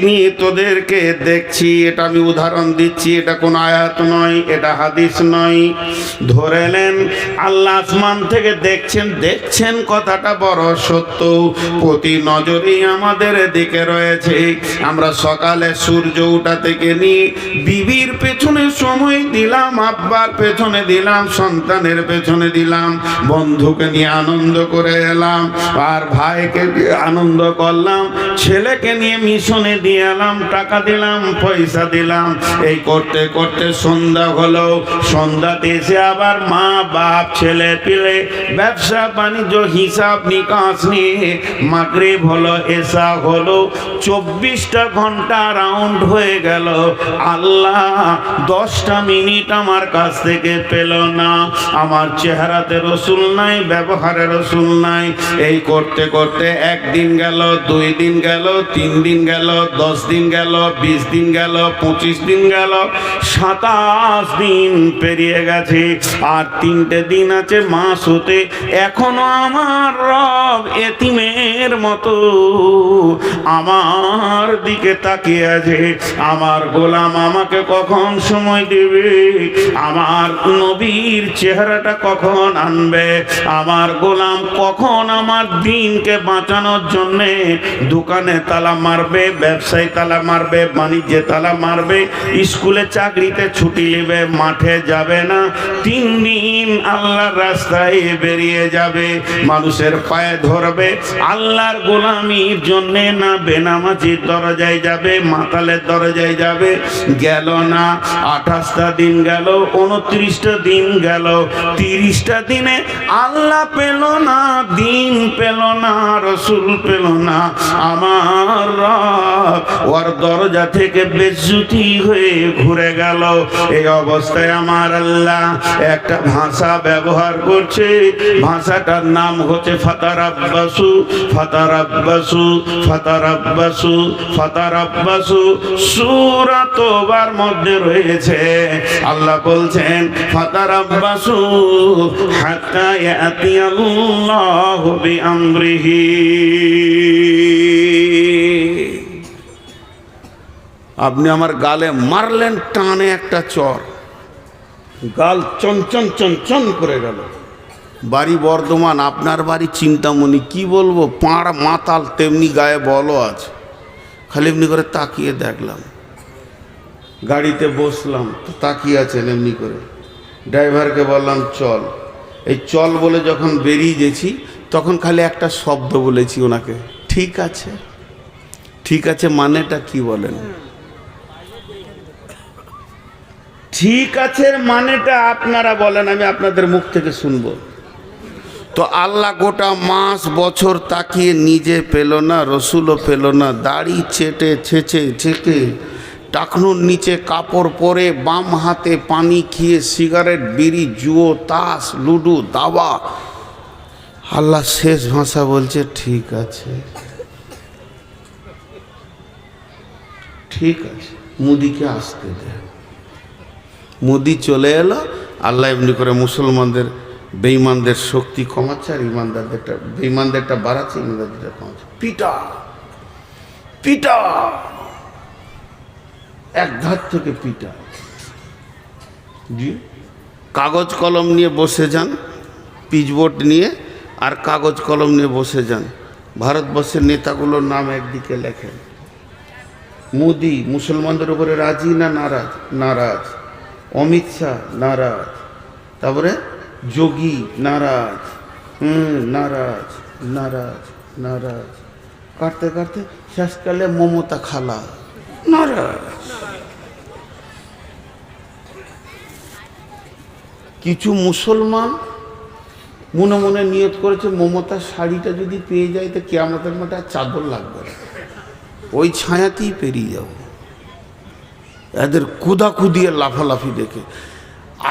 নিয়ে তোদেরকে দেখছি, এটা আমি উদাহরণ দিচ্ছি, এটা কোন আয়াত নয়, এটা হাদিস নয়। ধরে নেন আল্লাহ আসমান থেকে দেখছেন কথাটা বড় সত্য, প্রতি নজরেই আমাদের দিকে রয়েছে। আমরা সকালে সূর্য ওঠা থেকে নিয়ে বিবির পেছনে সময় দিলাম, আব্বার পেছনে দিলাম, সন্তানের পেছনে দিলাম, বন্ধুকে নিয়ে আনন্দ করে এলাম, আর ভাইকে দিয়ে আনন্দ করলাম, ছেলেকে নিয়ে মিশনে দিয়ে এলাম, টাকা দিলাম, পয়সা দিলাম। এই করতে করতে সন্ধ্যা হলো। সন্ধ্যাতে এসে আবার মা বাপ ছেলে পিলে ব্যবসা বাণিজ্য হিসাব নিকাশ নিয়ে মাগরিব হলো, এশা হলো, 24টা ঘন্টা রাউন্ড হয়ে গেল। আল্লাহ 10টা মিনিট আমার কাছ থেকে পেল না। আমার চেহারাতে রসুল নাই, ব্যবহারে রসুল নাই। এই করতে করতে একদিন গেল, 2 দিন গেল, 3 দিন গেল, 10 দিন গেল, 20 দিন গেল, 25 দিন গেল, 27 দিন পেরিয়ে গেছে। আর 3টে দিন আছে মাস হতে। এখনো আমার রব এতিমের মতো আমার দিকে তাকিয়ে আছে। আমার গোলাম আমাকে কখন সময় দেবে, আমার নবীর চেহারাটা কখন আনবে, আমার গোলাম কখন আমার দিনকে বাঁচানোর জন্যে দোকানে তালা মারবে, ব্যবসায় তালা মারবে, বাণিজ্যে তালা মারবে, স্কুলে চাকরিতে ছুটি নেবে, মাঠে যাবে না, 3 দিন আল্লাহর রাস্তায় বেরিয়ে যাবে, মানুষের পায়ে ধরবে, আল্লাহর গোলামির জন্যে না বেনামাজির দরজায় যাবে, মাতালের দরজায় যাবে। গেল না, 28টা দিন গেল, 29টা দিন গেল, 30টা দিনে আল্লাহ পেল না, দিন পেল না, রসুল পেল না। আমার রব ওর দরজা থেকে বেজ্জতি হয়ে ঘুরে গেল। এই অবস্থায় আমার আল্লাহ একটা ভাষা ব্যবহার করছে, ভাষাটার নাম হচ্ছে ফাতারাব্বাসু, ফাতারাব্বাসু, ফাতারাব্বাসু, ফাতারাব্বাসু। সূরা তওবার মধ্যে রয়েছে, আল্লাহ বলছেন ফাতারাব্বাসু হাত্তা ইয়াতিয়াল্লাহু বিআমরিহি। আপনি আমার গালে মারলেন টানে একটা চর, গাল চঞ্চন চঞ্চন করে গেল। বাড়ি বর্ধমান, আপনার বাড়ি চিন্তামণি, কি বলবো, পাড় মাতাল, তেমনি গায়ে বলও আছে। খালি এমনি করে তাকিয়ে দেখলাম, গাড়িতে বসলাম তো তাকিয়ে আছেন এমনি করে। ড্রাইভারকে বললাম চল, এই চল বলে যখন বেরিয়ে গেছি তখন খালি একটা শব্দ বলেছি ওনাকে, ঠিক আছে। ঠিক আছে মানেটা কি বলেন? ঠিক আছে মানেটা আপনারা বলেন, আমি আপনাদের মুখ থেকে শুনবো। তো আল্লাহ গোটা মাস বছর তাকিয়ে নিজে পেল না, রসুলও পেল না, দাড়ি ছেটে ছেঁকে টাকনুর নিচে কাপড় পরে, বাম হাতে পানি খেয়ে, সিগারেট, বিড়ি, জুয়ো, তাস, লুডু, দাবা। আল্লাহ শেষ ভাষা বলছে ঠিক আছে, ঠিক আছে, মুদিকে আসতে দে। মুদি চলে এলো। আল্লাহ এমনি করে মুসলমানদের বেঈমানদের শক্তি কমাচ্ছে, আর বেঈমানদেরটা বাড়াচ্ছে, ইমানদারদেরটা কমাচ্ছে। পিটা পিটা, এক ধার থেকে পিটা। জি, কাগজ কলম নিয়ে বসে যান, পিচবোর্ড নিয়ে আর কাগজ কলম নিয়ে বসে যান, ভারতবর্ষের নেতাগুলোর নাম একদিকে লেখেন। মোদি মুসলমানদের উপরে রাজি না নারাজ? নারাজ। অমিত শাহ নারাজ, তারপরে যোগী নারাজ, নারাজ নারাজ নারাজ, কাটতে কাটতে শেষকালে মমতা খালা নারাজ। কিছু মুসলমান মনে মনে নিয়ত করেছে মমতার শাড়িটা যদি পেয়ে যায় তো কিয়ামতের মাঠে আর চাদর লাগবে না, ওই ছায়াতেই পেরিয়ে যাব। এদের কুদাকুদিয়ে লাফালাফি দেখে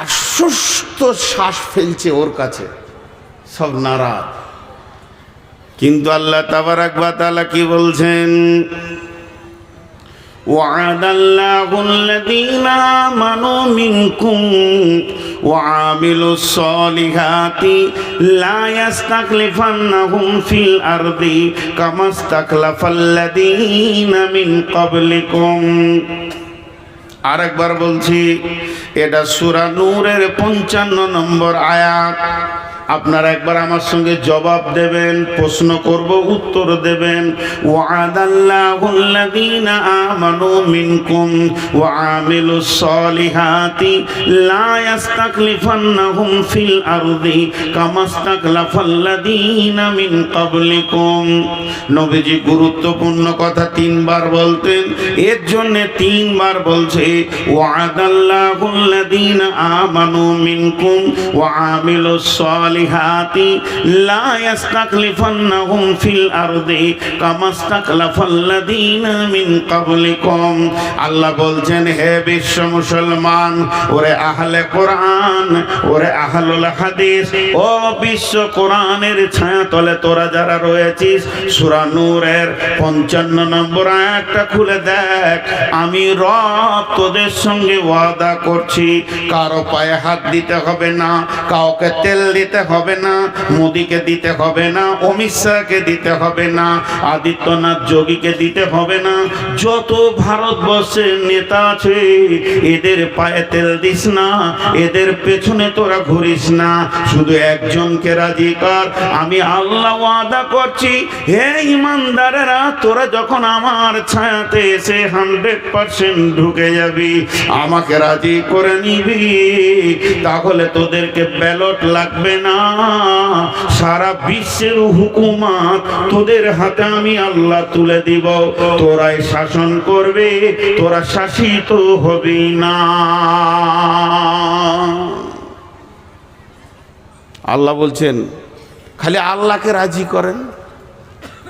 আশ্বস্ত শ্বাস ফেলছে ওর কাছে, সব নারাজ। কিন্তু আল্লাহ তাবারাক ওয়া তাআলা কি বলছেন? ওয়া'দাল্লাহু আল্লাযীনা আমানু মিনকুম ওয়া আমিলুস সলিহাতি লা ইস্তাখলিফান্নাহুম ফিল আরদি কামাস্তাখলাফাল্লাযীনা মিন ক্বাবলিকুম। আরেকবার বলছি, এটা সূরা নূরের 55 নম্বর আয়াত। আপনারা একবার আমার সঙ্গে জবাব দেবেন, প্রশ্ন করব, উত্তর দেবেন। ওয়াদাল্লাহুল্লাযীনা আমানু মিনকুম ওয়া আমিলুস সলিহাতি লা ইস্তাখলিফান্নাহুম ফিল আরদি কামাস্তাখলাফাল্লাযীনা মিন ক্বাবলিকুম। নবীজি গুরুত্বপূর্ণ কথা 3 বার বলতেন, এর জন্য 3 বার বলছে ওয়াদাল্লাহুল্লাযীনা আমানু মিনকুম ওয়া আমিলুস সলিহাতি লা ইস্তাখলিফান্নাহুম ফিল আরদি কামাস্তাখলাফাল্লাযীনা মিন ক্বাবলিকুম। আল্লাহ বলছেন, হে বিশ্ব মুসলমান, ওরে আহলে কোরআন, ওরে আহলুল হাদিস, ও বিশ্ব কোরআনের ছায়াতলে তোরা যারা রয়েছিস, সূরা নূরের 55 নম্বর আয়াতটা খুলে দেখ। আমি রব তোদের সঙ্গে ওয়াদা করছি, কারো পায়ে হাত দিতে হবে না, কাউকে তেল দিতে হবে না, মোদিকে দিতে হবে না, অমিত শাহকে দিতে হবে না, আদিত্যনাথ যোগীকে দিতে হবে না, যত ভারতবর্ষের নেতা আছে এদের পায়ে তেল দিস না, এদের পেছনে তোরা ঘুরিস না, শুধু একজনকে রাজি কর। আমি আল্লাহ ওয়াদা করছি, হে ইমানদারেরা, তোরা যখন আমার ছায়াতে এসে 100% ঢুকে যাবি, আমাকে রাজি করে নিবি, তাহলে তোদেরকে ব্যালট লাগবে না, সারা বিশ্বের হুকুমত তোদের হাতে আমি আল্লাহ তুলে দিব, তোরাই শাসন করবে, তোরা শাসিত হবি না। আল্লাহ বলছেন, খালি আল্লাহকে রাজি করেন,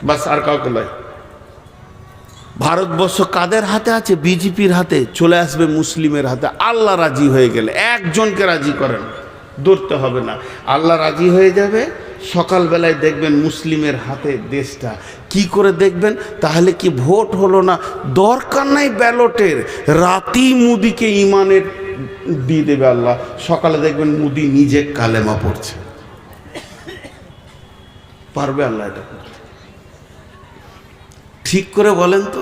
বাস, আর কাউকে নয়। ভারতবর্ষ কাদের হাতে আছে? বিজেপির হাতে, চলে আসবে মুসলিমের হাতে। আল্লাহ রাজি হয়ে গেলে একজনকে রাজি করেন, ধরতে হবে না, আল্লাহ রাজি হয়ে যাবে। সকালবেলায় দেখবেন মুসলিমের হাতে দেশটা। কি করে দেখবেন? তাহলে কি ভোট হলো না? দরকার নাই ব্যালটের, রাতেই মুদিকে ইমানের দিয়ে দেবে আল্লাহ। সকালে দেখবেন মুদি নিজে কালেমা পড়ছে। পারবে আল্লাহ এটা করতে? ঠিক করে বলেন তো,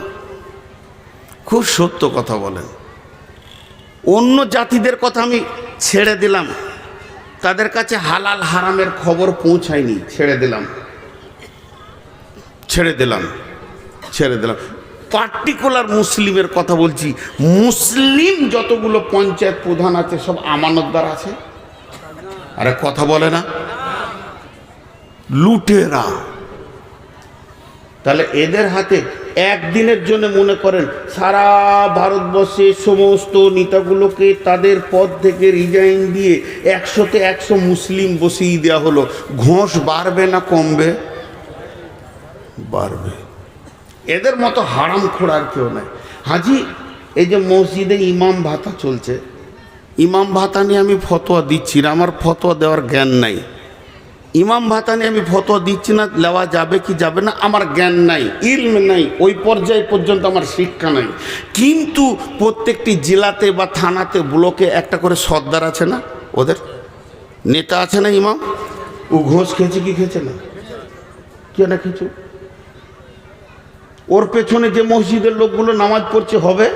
খুব সত্য কথা বলেন। অন্য জাতিদের কথা আমি ছেড়ে দিলাম, তাদের কাছে হালাল হারামের খবর পৌঁছায়নি, ছেড়ে দিলাম। পার্টিকুলার মুসলিমের কথা বলছি। মুসলিম যতগুলো পঞ্চায়েত প্রধান আছে সব আমানতদার আছে। আরে কথা বলে না, লুটেরা। তাহলে এদের হাতে একদিনের জন্য মনে করেন সারা ভারতবর্ষের সমস্ত নেতাগুলোকে তাদের পদ থেকে রিজাইন দিয়ে 100-তে 100 মুসলিম বসিয়ে দেওয়া হলো, ঘোষ বাড়বে না কমবে? বাড়বে। এদের মতো হারামখোর আর কেউ নাই। হাজি, এই যে মসজিদে ইমাম ভাতা চলছে, ইমাম ভাতা নিয়ে আমি ফতোয়া দিচ্ছি না, আমার ফতোয়া দেওয়ার জ্ঞান নাই। ইমাম ভাতা নিয়ে আমি ফতোয়া দিচ্ছি না, নেওয়া যাবে কি যাবে না আমার জ্ঞান নাই, ইলম নাই, ওই পর্যায় পর্যন্ত আমার শিক্ষা নাই। কিন্তু প্রত্যেকটি জেলাতে বা থানাতে ব্লকে একটা করে সর্দার আছে না, ওদের নেতা আছে না ইমাম? ও ঘোষ খেয়েছে কি খেয়েছে না? কেন খেয়েছে? ওর পেছনে যে মসজিদের লোকগুলো নামাজ পড়ছে হবে?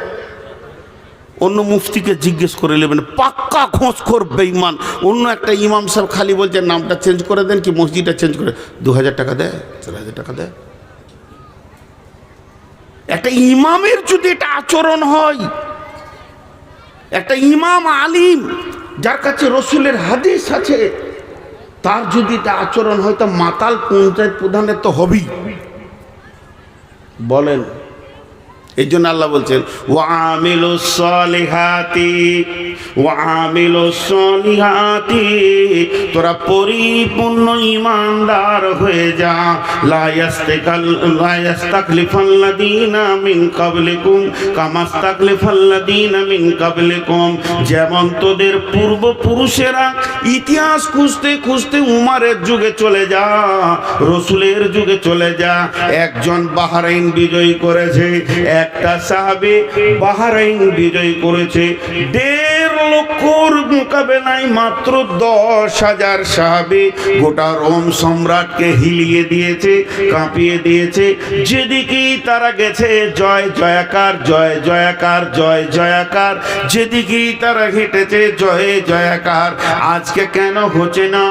অন্য মুফতিকে জিজ্ঞেস করে নেবেন, পাক্কা ঘোষখোর বেঈমান। অন্য একটা ইমাম সাহেব খালি বলছে নামটা চেঞ্জ করে দেন কি মসজিদটা চেঞ্জ করে, 2000 টাকা দেয়, 4000 টাকা দেয়। একটা ইমামের যদি এটা আচরণ হয়, একটা ইমাম আলিম যার কাছে রসুলের হাদিস আছে, তার যদি এটা আচরণ হয়, তা মাতাল পঞ্চায়েত প্রধানের তো হবেই। বলেন, এই জন্য আল্লাহ বলছেন ওয়ামিলুস সলিহাতি, তোরা পরিপূর্ণ ইমানদার হয়ে যা। লা ইস্তাখলিফাল্লাযীনা মিন ক্বাবলিকুম কামাস্তাখলিফাল্লাযীনা মিন ক্বাবলিকুম। যেমন তোদের পূর্বপুরুষেরা ইতিহাস খুঁজতে খুঁজতে উমারের যুগে চলে যা, রসুলের যুগে চলে যা, একজন বাহরাইন বিজয় করেছে, একটা সাহাবী বাহরাইন বিজয় করেছে, 1.5 লক্ষর মোকাবেলায় মাত্র 10,000 সাহাবী গোটা রোম সম্রাটকে হিলিয়ে দিয়েছে, কাঁপিয়ে দিয়েছে। যেদিকেই তারা গেছে জয় জয়াকার, জয় জয়াকার, জয় জয়াকার। যেদিকেই তারা হেঁটেছে জয় জয়াকার। আজকে কেন হচ্ছে না?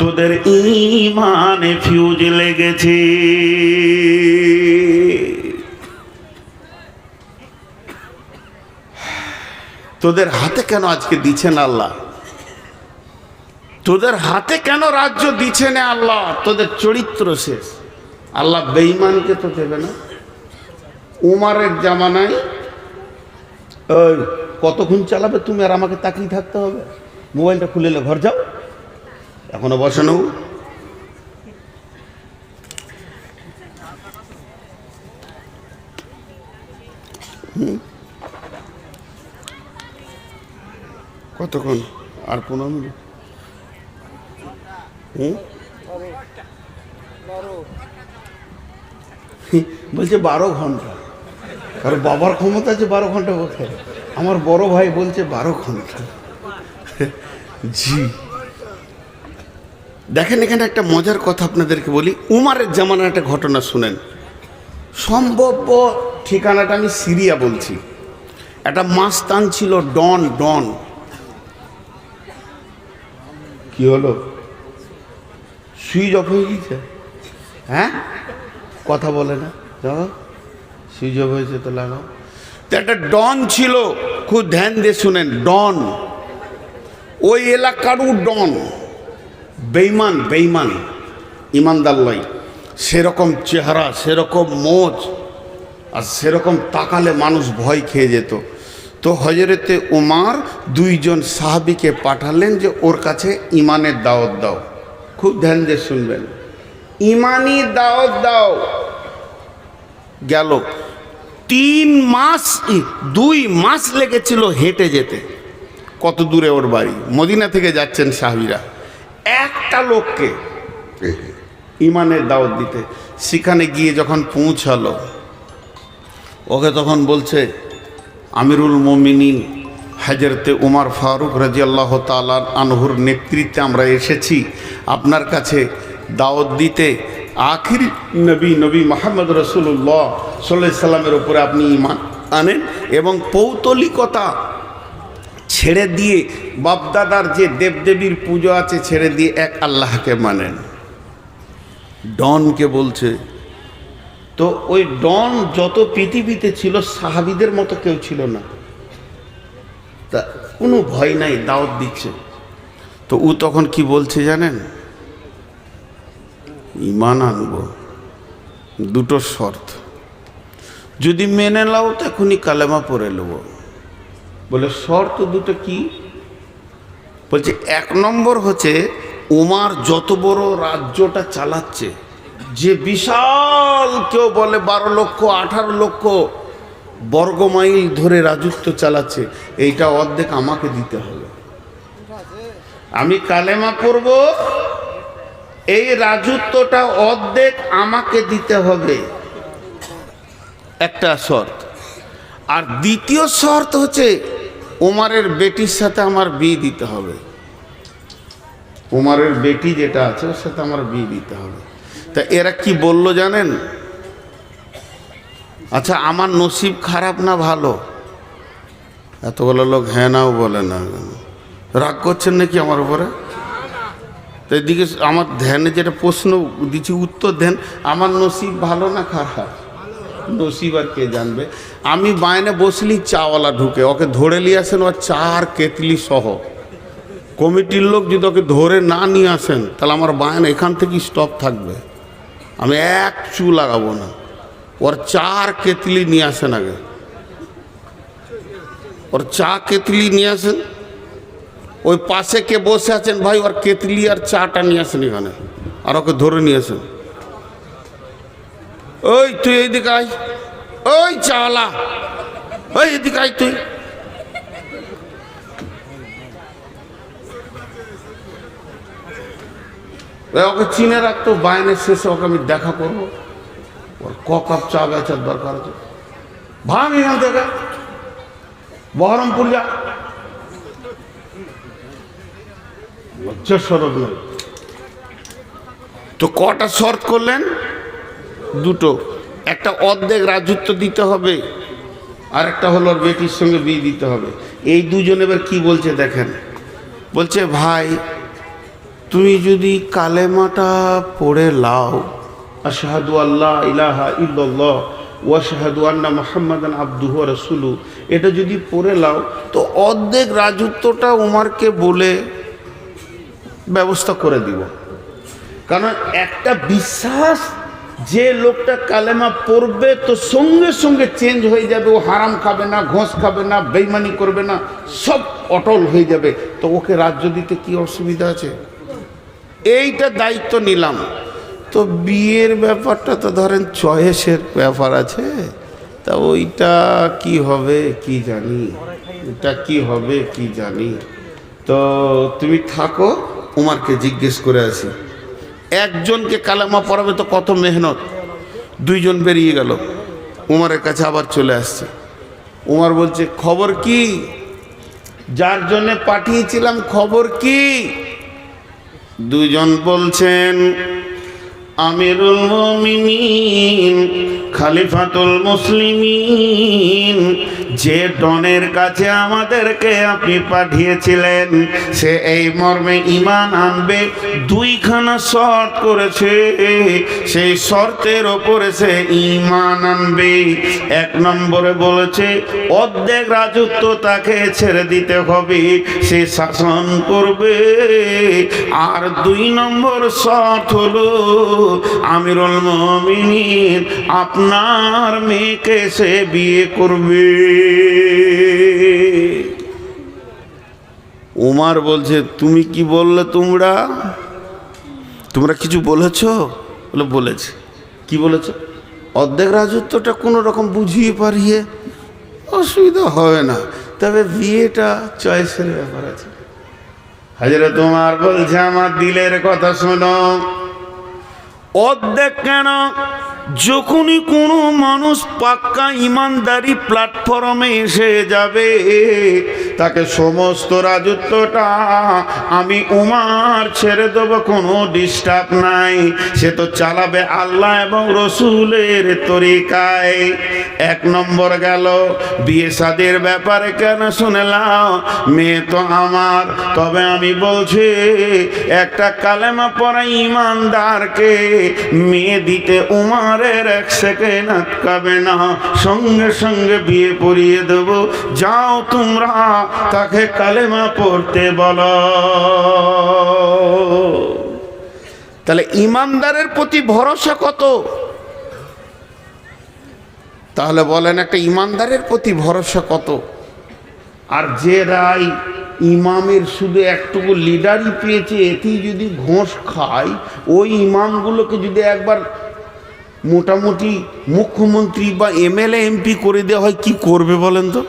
তোদের ঈমানে ফিউজ লেগেছে। তোদের হাতে কেন আজকে দিচ্ছেন আল্লাহ? তোদের হাতে কেন রাজ্য দিচ্ছেন আল্লাহ? তোদের চরিত্র শেষ। আল্লাহ বেঈমানকে তো দেবে না। উমারের জামানায় ওই কতক্ষণ চালাবে তুমি আর আমাকে তাকিয়ে থাকতে হবে? মোবাইলটা খুলে নে, ঘর যাও, এখনো বসানো। কতক্ষণ? আর 15 মিনিট। বলছে 12 ঘন্টা। আর বাবার ক্ষমতা আছে 12 ঘন্টা বলতে। আমার বড় ভাই বলছে 12 ঘন্টা। জি দেখেন, এখানে একটা মজার কথা আপনাদেরকে বলি। উমারের জামানার একটা ঘটনা শুনেন। সম্ভব্য ঠিকানাটা আমি সিরিয়া বলছি। একটা মাস্তান ছিল, ডন। ডন কি হলো? সুইচ অফ হয়ে গেছে? হ্যাঁ, কথা বলে না। সুইচ অফ হয়েছে তো লাগাও। তো একটা ডন ছিল, খুব ধ্যান দিয়ে শুনেন। ডন ওই এলাকারও ডন, বেঈমান। বেঈমান, ইমানদার লয়। সেরকম চেহারা, সেরকম মোচ, আর সেরকম তাকালে মানুষ ভয় খেয়ে যেত। তো হযরতে উমার 2 সাহাবীকে পাঠালেন যে ওর কাছে ইমানের দাওয়াত দাও। খুব ধ্যান দিয়ে শুনবেন, ইমানি দাওয়াত দাও। গেল 3 মাস, 2 মাস লেগেছিল হেঁটে যেতে। কত দূরে ওর বাড়ি? মদিনা থেকে যাচ্ছেন সাহাবীরা। একটা লোককে ইমানের দাওয়াত দিতে, সেখানে গিয়ে যখন পৌঁছালো, ওকে তখন বলছে, আমিরুল মুমিনিন হযরতে উমর ফারুক রাদিয়াল্লাহু তাআলা আনহুর নেতৃত্বে আমরা এসেছি আপনার কাছে দাওয়াত দিতে। আখির নবী মুহাম্মদ রাসূলুল্লাহ সাল্লাল্লাহু আলাইহি সাল্লামের উপরে আপনি ঈমান আনেন এবং পৌতলিকতা ছেড়ে দিয়ে, বাপদাদার যে দেবদেবীর পুজো আছে ছেড়ে দিয়ে এক আল্লাহকে মানেন। ডনকে বলছে। তো ওই ডন যত পৃথিবীতে ছিল সাহাবীদের মতো কেউ ছিল না, তা কোনো ভয় নাই, দাওয়াত দিচ্ছে। তো ও তখন কি বলছে জানেন? ঈমান আনবো, 2 শর্ত। যদি মেনে নাও তো এখনই কালেমা পড়ে নেব। বলে শর্ত 2 কি? বলছে 1 নম্বর হচ্ছে উমার যত বড় রাজ্যটা চালাচ্ছে, যে বিশাল, কেউ বলে 12 লক্ষ 18 লক্ষ বর্গমাইল ধরে রাজত্ব চালাচ্ছে, এইটা অর্ধেক আমাকে দিতে হবে। আমি কালেমা পড়ব, এই রাজত্বটা অর্ধেক আমাকে দিতে হবে, একটা শর্ত। আর দ্বিতীয় শর্ত হচ্ছে উমারের বেটির সাথে আমার বিয়ে দিতে হবে। উমারের বেটি যেটা আছে ওর সাথে আমার বিয়ে দিতে হবে। তা এরা কি বলল জানেন? আচ্ছা, আমার নসিব খারাপ না ভালো? এতগুলো লোক হ্যাঁ নাও বলে না। রাগ করছেন নাকি আমার উপরে? তো এদিকে আমার ধ্যানে যেটা প্রশ্ন দিচ্ছি উত্তর দেন, আমার নসিব ভালো না খারাপ? নসিব আর কে জানবে। আমি বাইনে বসলি চাওয়ালা ঢুকে, ওকে ধরে নিয়ে আসেন, ও 4 কেতলি সহ। কমিটির লোক যদি ওকে ধরে না নিয়ে আসেন তাহলে আমার বায়না এখান থেকেই স্টপ থাকবে, আমি 1 চু লাগাবো না। ওর 4 কেতলি নিয়ে আসেন আগে, ওর 4 কেতলি নিয়ে আসেন। ওই পাশে কে বসে আছেন ভাই, ওর কেতলি আর চাটা নিয়ে আসেন এখানে, আর ওকে ধরে নিয়ে আসেন। ওই তুই এইদিকে আয়, ওই চাওয়ালা, ওই এদিকে আয় তুই। ওকে চিনে রাখতো, বাইনের শেষে ওকে আমি দেখা করবো। ওর কাপ চা বেচার দরকার আছে, ভাঙ এখান থেকে, বহরমপুর যা, শরৎ নয়। তো কটা শর্ত করলেন? দুটো। একটা অর্ধেক রাজত্ব দিতে হবে, আর একটা হলো ওর বেটির সঙ্গে বিয়ে দিতে হবে। এই দুজন এবার কি বলছে দেখেন। বলছে ভাই তুমি যদি কালেমাটা পড়ে লাও, আশহাদু আল্লাহ ইলাহা ইল্লাল্লাহ ওয়া আশহাদু আন্না মুহাম্মাদান আবদুহু ওয়া রাসূলুহু, এটা যদি পড়ে লাও তো অর্ধেক রাজত্বটা উমারকে বলে ব্যবস্থা করে দিব। কারণ একটা বিশ্বাস, যে লোকটা কালেমা পড়বে তো সঙ্গে সঙ্গে চেঞ্জ হয়ে যাবে, ও হারাম খাবে না, ঘোষ খাবে না, বেইমানি করবে না, সব অটল হয়ে যাবে। তো ওকে রাজ্য দিতে কি অসুবিধা আছে? এইটা দায়িত্ব নিলাম। তো বিয়ের ব্যাপারটা তো ধরেন চয়েসের ব্যাপার আছে, তা ওইটা কি হবে কি জানি, এটা কি হবে কি জানি। তো তুমি থাকো, উমারকে জিজ্ঞেস করে আসি। একজনকে কালেমা পড়াবে তো কত মেহনত। দুইজন বেরিয়ে গেল, উমারের কাছে আবার চলে আসছে। উমার বলছে খবর কি, যার জন্য পাঠিয়েছিলাম খবর কি? দুজন বলছেন আমিরুল মুমিনিন খলিফাতুল মুসলিমিন, যে ডনের কাছে আমাদেরকে আপনি পাঠিয়েছিলেন সে এই মর্মে ঈমান আনবে, দুইখানা শর্ত করেছে, সেই শর্তের ওপরে সে ঈমান আনবে। এক নম্বরে বলেছে অর্ধেক রাজত্ব তাকে ছেড়ে দিতে হবে, সে শাসন করবে। আর দুই নম্বর শর্ত হলো আমিরুল মুমিনিন আপনার মেয়েকে সে বিয়ে করবে। উমার বলছে তুমি কি বললে? তোমরা কিছু বলেছো? বলে বলেছে। কি বলেছ? অর্ধেক রাজত্বটা কোনো রকম বুঝিয়ে পারিয়ে, অসুবিধা হবে না, তবে বিয়েটা চয়েসের ব্যাপার আছে। হযরত উমর বলছে আমার দিলের কথা শোনো। অর্ধেক কেন, যখনই কোনো মানুষ পাক্কা ইমানদারি প্ল্যাটফর্মে এসে যাবে তাকে সমস্ত রাজত্বটা আমি উমার ছেড়ে দেবো, কোনো ডিস্টার্ব নাই। সে তো চালাবে আল্লাহ এবং রসুলের তরিকায়। এক নম্বর গেল। বিয়ে শাদীর ব্যাপারে কেন শুনলাম? মেয়ে তো আমার, তবে আমি বলছি একটা কালেমা পড়া ইমানদারকে মেয়ে দিতে উমারের এক সেকেন্ড আটকাবে না, সঙ্গে সঙ্গে বিয়ে পড়িয়ে দেব। যাও তোমরা তাকে কালেমা পড়তে বলো। তাহলে ইমানদারের প্রতি ভরসা কত? তাহলে বলেন একটা ইমানদারের প্রতি ভরসা কত? আর যে রায় ইমামের শুধু একটুকু লিডারই পেয়েছে, এতেই যদি ঘোষ খায়, ওই ইমামগুলোকে যদি একবার মোটামুটি মুখ্যমন্ত্রী বা এমএলএ এমপি করে দেওয়া হয়, কি করবে বলেন তো?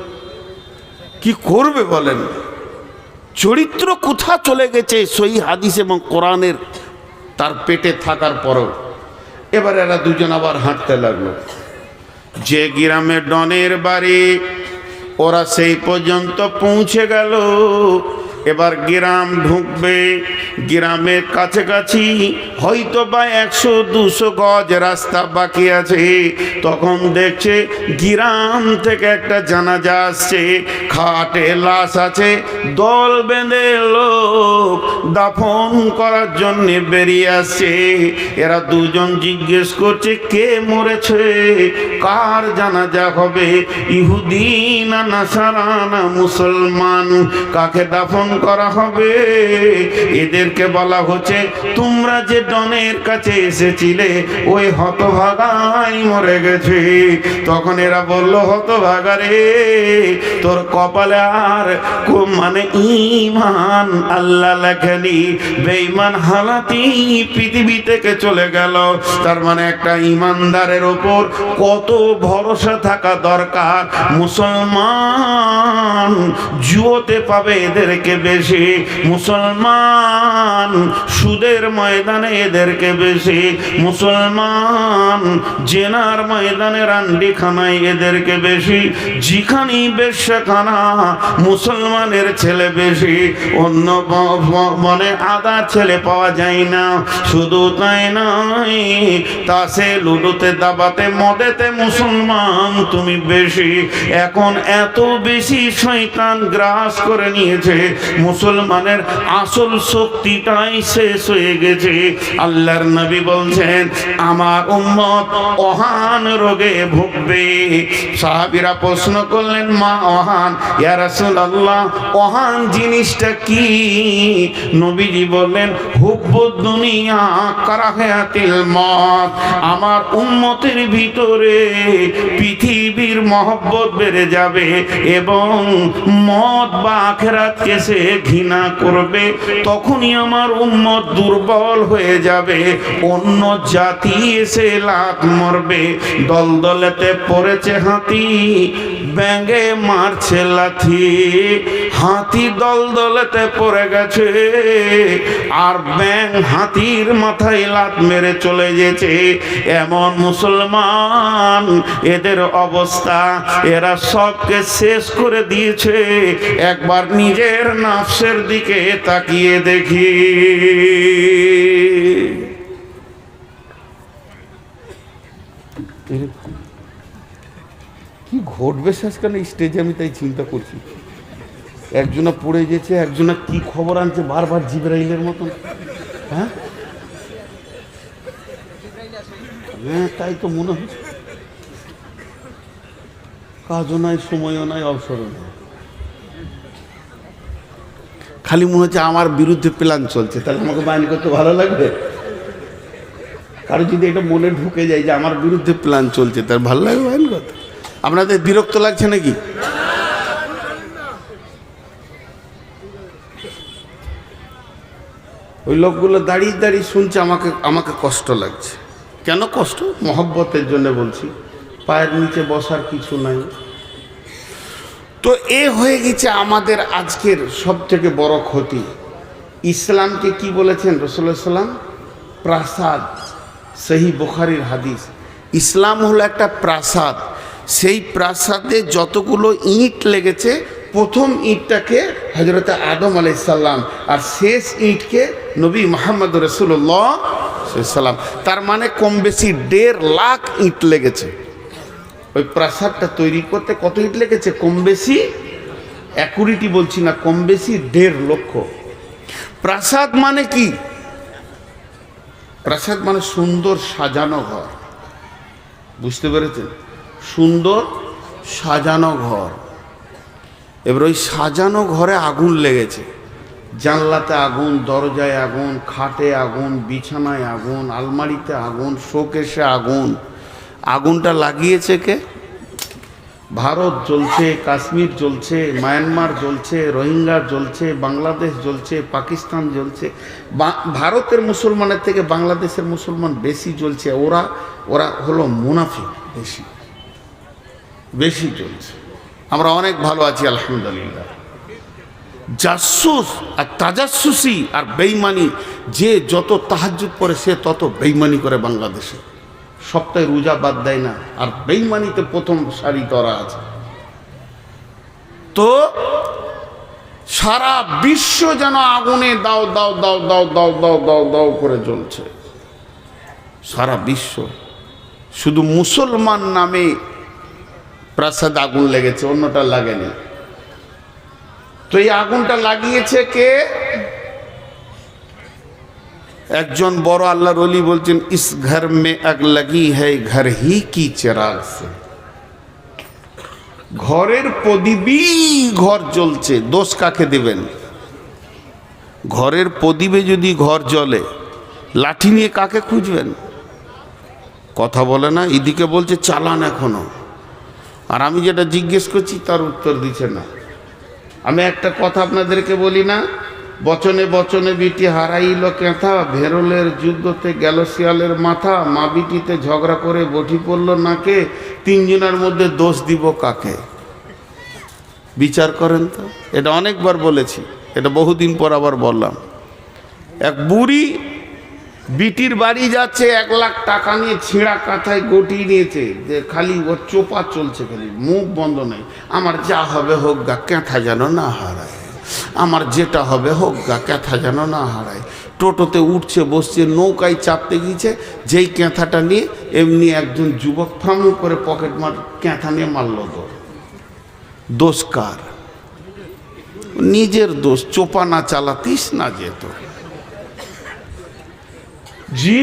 কি করবে বলেন? চরিত্র কোথা চলে গেছে সহি হাদিস এবং কোরআনের তার পেটে থাকার পরও। এবার এরা দুজন আবার হাঁটতে লাগলো। যে গ্রামে ডনের বাড়ি ওরা সেই পর্যন্ত পৌঁছে গেল। এবার গ্রাম ঢুকবে, গ্রামের কাছাকাছি হয়তো বা 100-200 গজ রাস্তা বাকি আছে। তখন দেখছে গ্রাম থেকে একটা জানাজা আসছে, খাটে লাশ আছে, দল বেঁধে লোক দাফন করার জন্য বেরিয়ে আসছে। এরা দুজন জিজ্ঞেস করছে কে মরেছে, কার জানাজা হবে, ইহুদি না নাসারা না মুসলমান, কাকে দাফন করা হবে? এদেরকে বলা হচ্ছে তোমরা যে ডনের কাছে এসেছিলে ওই হতভাগাই মরে গেছে। তখন এরা বলল হতভাগা রে, তোর কপালে আর মানে ঈমান আল্লাহ লেখেনি, বেঈমান হালাতি পৃথিবী থেকে চলে গেল। তার মানে একটা ঈমানদারের ওপর কত ভরসা থাকা দরকার। মুসলমান জুয়োতে পাবে এদেরকে বেশি, মুসলমান সুদের ময়দানে এদেরকে বেশি, মুসলমান জেনার ময়দানে রান্ডিখানায় এদেরকে বেশি, যেখানেই বেশ্যাখানা মুসলমানের ছেলে বেশি, অন্য মনে আদা ছেলে পাওয়া যায় না। শুধু তাই নয়, তাসে লুডুতে দাবাতে মদেতে মুসলমান তুমি বেশি। এখন এত বেশি শয়তান গ্রাস করে নিয়েছে, মুসলমানের আসল শক্তিটাই শেষ হয়ে গেছে। আল্লাহর নবী বলছেন আমার উম্মত ওহান রোগে ভুগবে। সাহাবীরা প্রশ্ন করলেন মা ওহান, ইয়া রাসূলুল্লাহ ওহান জিনিসটা কি? নবীজি বললেন হুব্বুদ দুনিয়া কারাহাতিল মত। আমার উম্মতের ভিতরে পৃথিবীর মহব্বত বেড়ে যাবে এবং মত বা আখিরাতকে সে ঘৃণা করবে। তখনই আমার উম্মত দুর্বল হয়ে যাবে, অন্য জাতি এসে লাত মারবে। দলদলেতে পড়েছে হাতি, ব্যাঙে মারছে লাথি। হাতি দলদলেতে পড়ে গেছে আর ব্যাঙ হাতির মাথায় লাত মেরে চলে গেছে। এমন মুসলমান এদের অবস্থা, এরা সবকে শেষ করে দিয়েছে। একবার নিজের নফসের দিকে তাকিয়ে দেখি। কি ঘটবে শেষখানে স্টেজে, আমি তাই চিন্তা করছি। একজনা পড়ে গেছে, একজনা কি খবর আনছে বারবার জিবরাইলের মতন। হ্যাঁ হ্যাঁ, তাই তো মনে হচ্ছে। কাজও নাই, সময়ও নাই, অবসরও নাই, খালি মনে হচ্ছে আমার বিরুদ্ধে প্ল্যান চলছে। তাহলে আমাকে বাহিনী করতে ভালো লাগবে? কারো যদি এটা মনে ঢুকে যায় যে আমার বিরুদ্ধে প্ল্যান চলছে, তার ভালো লাগবে বাহিনী করতে? আপনাদের বিরক্ত লাগছে নাকি? ওই লোকগুলো দাঁড়িয়ে দাঁড়িয়ে শুনছে, আমাকে কষ্ট লাগছে। কেন কষ্ট? মহব্বতের জন্য বলছি। পায়ের নিচে বসার কিছু নাই। তো এ হয়ে গেছে আমাদের আজকের সব থেকে বড় ক্ষতি। ইসলামকে কি বলেছেন রাসূলুল্লাহ সাল্লাম? প্রাসাদ। সহি বুখারীর হাদিস। ইসলাম হলো একটা প্রাসাদ। সেই প্রাসাদে যতগুলো ইট লেগেছে, প্রথম ইটটাকে হযরত আদম আলাইহিস সালাম আর শেষ ইটকে নবী মুহাম্মদ রাসূলুল্লাহ সাল্লাম। তার মানে কম বেশি 1.5 লাখ ইট লেগেছে। ওই প্রাসাদটা তৈরি করতে কত ইট লেগেছে? কম বেশি, অ্যাকুরেটি বলছি না, কম বেশি 1.5 লক্ষ। প্রাসাদ মানে কি? প্রাসাদ মানে সুন্দর সাজানো ঘর। বুঝতে পেরেছেন? সুন্দর সাজানো ঘর। এবার ওই সাজানো ঘরে আগুন লেগেছে। জানলাতে আগুন, দরজায় আগুন, খাটে আগুন, বিছানায় আগুন, আলমারিতে আগুন, শোকেসে আগুন। আগুনটা লাগিয়েছে কে? ভারত জ্বলছে, কাশ্মীর জ্বলছে, মায়ানমার জ্বলছে, রোহিঙ্গা জ্বলছে, বাংলাদেশ জ্বলছে, পাকিস্তান জ্বলছে। ভারতের মুসলমানের থেকে বাংলাদেশের মুসলমান বেশি জ্বলছে। ওরা হলো মুনাফিক, বেশি জ্বলছে। আমরা অনেক ভালো আছি আলহামদুলিল্লাহ। জাসুস আর তাজাসুসি আর বেঈমানি, যে যত তাহাজ্জুদ পড়ে সে তত বেঈমানি করে বাংলাদেশে। সপ্তাহে রোজা বাদ দেয় না, আর বেঈমানিতে প্রথম সারি ধরা আছে। তো সারা বিশ্ব যেন আগুনে দাও দাও দাও দাও দাও দাও দাও দাও করে জ্বলছে। সারা বিশ্ব। শুধু মুসলমান নামে প্রাসাদ আগুন লেগেছে, অন্যটা লাগেনি। তো এই আগুনটা লাগিয়েছে কে? একজন বড় আল্লাহর ওলি বলছেন, ইস ঘর মে আগ লাগি হ্যায় ঘর হি কি চিরাগ সে। ঘরের প্রদীপই ঘর জ্বলছে, দোষ কাকে দেবেন? ঘরের প্রদীপে যদি ঘর জ্বলে, লাঠি নিয়ে কাকে খুঁজবেন? কথা বলে না। এদিকে বলছে চালান এখনো, আর আমি যেটা জিজ্ঞেস করছি তার উত্তর দিচ্ছে না। আমি একটা কথা আপনাদেরকে বলি না, বচনে বচনে বিটি হারাইল কেথা, ভেরলের যুদ্ধতে গেল শিয়ালের মাথা, মা বিটিতে ঝগড়া করে বটি পড়ল নাকে, তিনজনের মধ্যে দোষ দিব কাকে? বিচার করেন তো। এটা অনেকবার বলেছি। এটা বহুদিন পর আবার বললাম। এক বুড়ি বিটির বাড়ি যাচ্ছে, 1 লাখ টাকা নিয়ে ছেঁড়া কাঁথায় গটিয়ে নিয়েছে, যে খালি ওর চোপা চলছে, খালি মুখ বন্ধ নেই। আমার যা হবে হোক গা, ক্যাঁথা যেন না হারায়, আমার যেটা হবে হোক গা, ক্যাঁথা যেন না হারায়। টোটোতে উঠছে বসছে, নৌকায় চাপতে গিয়েছে, যেই ক্যাঁথাটা নিয়ে এমনি একজন যুবক ফাম করে পকেট মার ক্যাঁথা নিয়ে মারল। দোষ কার? নিজের দোষ, চোপা না চালাতিস না যেত। জি,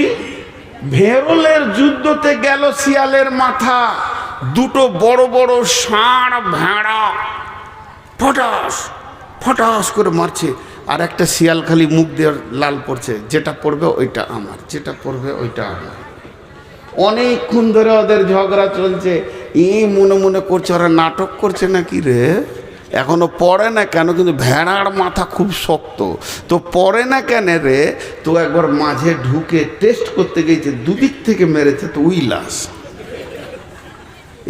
ভেরলের যুদ্ধতে গেল শিয়ালের মাথা, দুটো বড় বড় ষাঁড় ভেড়া ফটাস ফটাস করে মারছে, আর একটা শিয়াল খালি মুখ দিয়ে লাল পড়ছে, যেটা পড়বে ওইটা আমার, যেটা পড়বে ওইটা আমার। অনেকক্ষণ ধরে ওদের ঝগড়া চলছে। মনে মনে করছে ওরা নাটক করছে নাকি রে, এখনো পড়ে না কেন? কিন্তু ভেড়ার মাথা খুব শক্ত, তো পড়ে না কেন রে? তো একবার মাঝে ঢুকে টেস্ট করতে গিয়েছে, দুদিক থেকে মেরেছে, তো ওই লাশ।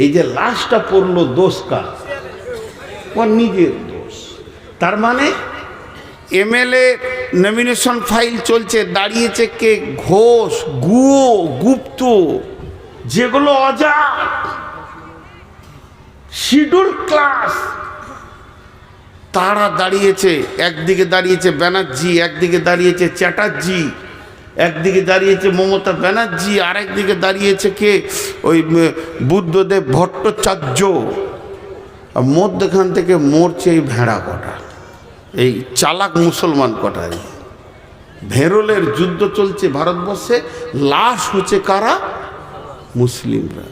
এই যে লাশটা পড়লো, দোষ কার? ওর নিজের দোষ। তার মানে এমএলএ নমিনেশন ফাইল চলছে, দাঁড়িয়েছে কে? ঘোষ, গুয়ো, গুপ্ত, যেগুলো অজাত, শিডিউল ক্লাস, তারা দাঁড়িয়েছে। একদিকে দাঁড়িয়েছে ব্যানার্জি, একদিকে দাঁড়িয়েছে চ্যাটার্জি, একদিকে দাঁড়িয়েছে মমতা ব্যানার্জি, আরেকদিকে দাঁড়িয়েছে কে? ওই বুদ্ধদেব ভট্টাচার্য। মধ্যখান থেকে মরছে এই ভেড়া কটা, এই চালাক মুসলমান কটাই। ভেরলের যুদ্ধ চলছে ভারতবর্ষে, লাশ হচ্ছে কারা? মুসলিমরা।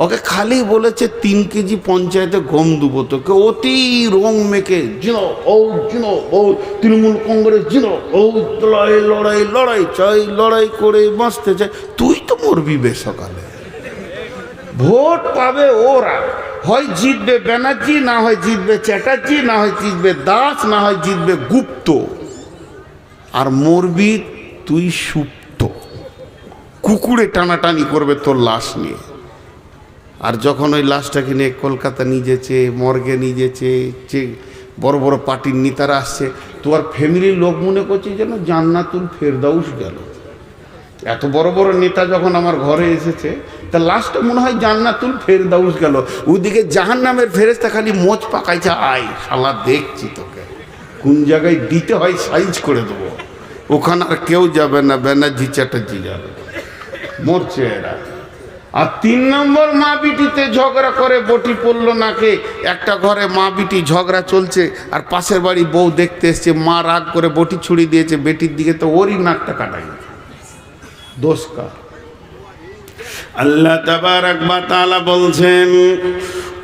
ওকে খালি বলেছে 3 কেজি পঞ্চায়েতে গম দেবো তোকে, অতি রং মেখে জিনো ও জিনো ও তৃণমূল কংগ্রেস জিনো ও লড়াই লড়াই লড়াই চাই, লড়াই করে বাঁচতে চাই। তুই তো মরবি বে সকালে। ভোট পাবে ওরা, হয় জিতবে ব্যানার্জি, না হয় জিতবে চ্যাটার্জি, না হয় জিতবে দাস, না হয় জিতবে গুপ্ত, আর মরবি তুই সুপ্ত। কুকুরে টানাটানি করবে তোর লাশ নিয়ে। আর যখন ওই লাশটাকে নিয়ে কলকাতা নিয়ে যেছে, মর্গে নিয়ে যেছে, যে বড় বড় পার্টির নেতারা আসছে, তোমার ফ্যামিলির লোক মনে করছে যেন জান্নাতুল ফেরদাউস গেল। এত বড় বড় নেতা যখন আমার ঘরে এসেছে, তা লাশটা মনে হয় জান্নাতুল ফেরদাউস গেল। ওদিকে জাহান্নামের ফেরেশতা খালি মোচ পাকাইছে, আয় শালা দেখছি তোকে কোন জায়গায় দিতে হয়, সাইজ করে দেবো। ওখানে আর কেউ যাবে না, ব্যানার্জি চ্যাটার্জি যাবে। মরছে এরা। আর 3 নম্বর, মা বিটিতে ঝগড়া করে বটি পড়লো নাকে। একটা ঘরে মা বিটি ঝগড়া চলছে, আর পাশের বাড়ি বউ দেখতে এসছে, মা রাগ করে বটি ছুড়ি দিয়েছে বেটির দিকে, তো ওরই নাকটা কাটাই। দোষ কার? আল্লাহ তাবারাক ওয়া তাআলা বলছেন,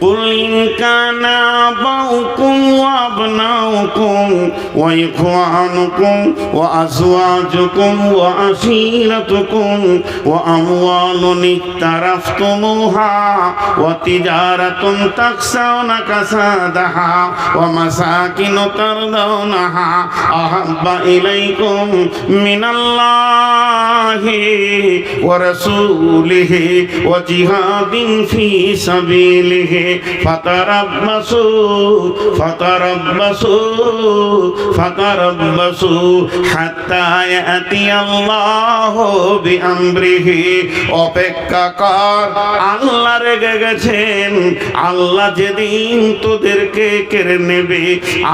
قل إن كان آباؤكم وأبناؤكم وإخوانكم وأزواجكم وعشيرتكم وأموال اقترفتموها وتجارة تخشون كسادها ومساكن ترضونها أحب إليكم من الله ورسوله وجهاد في سبيله فتربصوا حتى يأتي الله بأمره। অপেক্ষা কর, আল্লাহ রেগে গেছেন। আল্লাহ যেদিন তোদেরকে কেড়ে নেবে,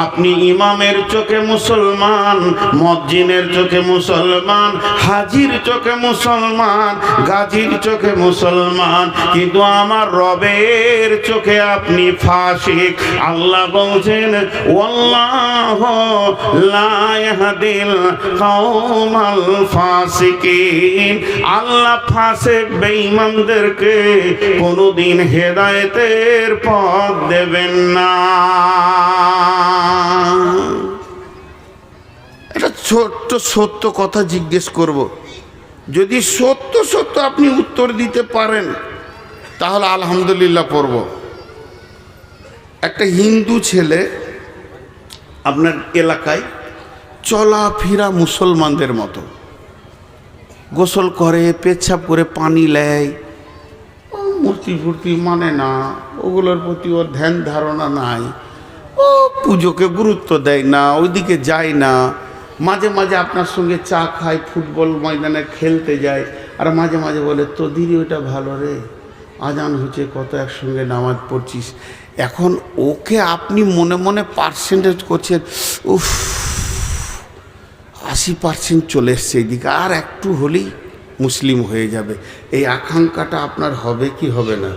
আপনি ইমামের চোখে মুসলমান, মুয়াজ্জিনের চোখে মুসলমান, হাজির চোখে মুসলমান, গাজীর চোখে মুসলমান, কিন্তু আমার রবের চোখে আপনি ফাসিক। আল্লাহ বলছেন, ওয়াল্লাহু লা ইয়াহদিল কওমাল ফাসিকিন। আল্লাহ ফাসিক বেঈমানদেরকে কোনোদিন হেদায়েতের পথ দেবেন না। এটা ছোট্ট সত্য কথা জিজ্ঞেস করব, যদি সত্য সত্য আপনি উত্তর দিতে পারেন তাহলে আলহামদুলিল্লাহ পড়ব। একটা হিন্দু ছেলে আপনার এলাকায় চলাফেরা মুসলমানদের মতো, গোসল করে, পেচ্ছাপ করে, পানি নেয়, মূর্তি ফুর্তি মানে না, ওগুলোর প্রতি ওর ধ্যান ধারণা নাই। ও পুজোকে গুরুত্ব দেয় না, ওইদিকে যায় না। মাঝে মাঝে আপনার সঙ্গে চা খায়, ফুটবল ময়দানে খেলতে যায়, আর মাঝে মাঝে বলে তোদেরই ওইটা ভালো রে, আজান হচ্ছে কত একসঙ্গে নামাজ পড়ছিস। এখন ওকে আপনি মনে মনে পার্সেন্টেজ করছেন, উফ 80% চলে এসছে এইদিকে, আর একটু হলেই মুসলিম হয়ে যাবে। এই আকাঙ্ক্ষাটা আপনার হবে কি হবে না?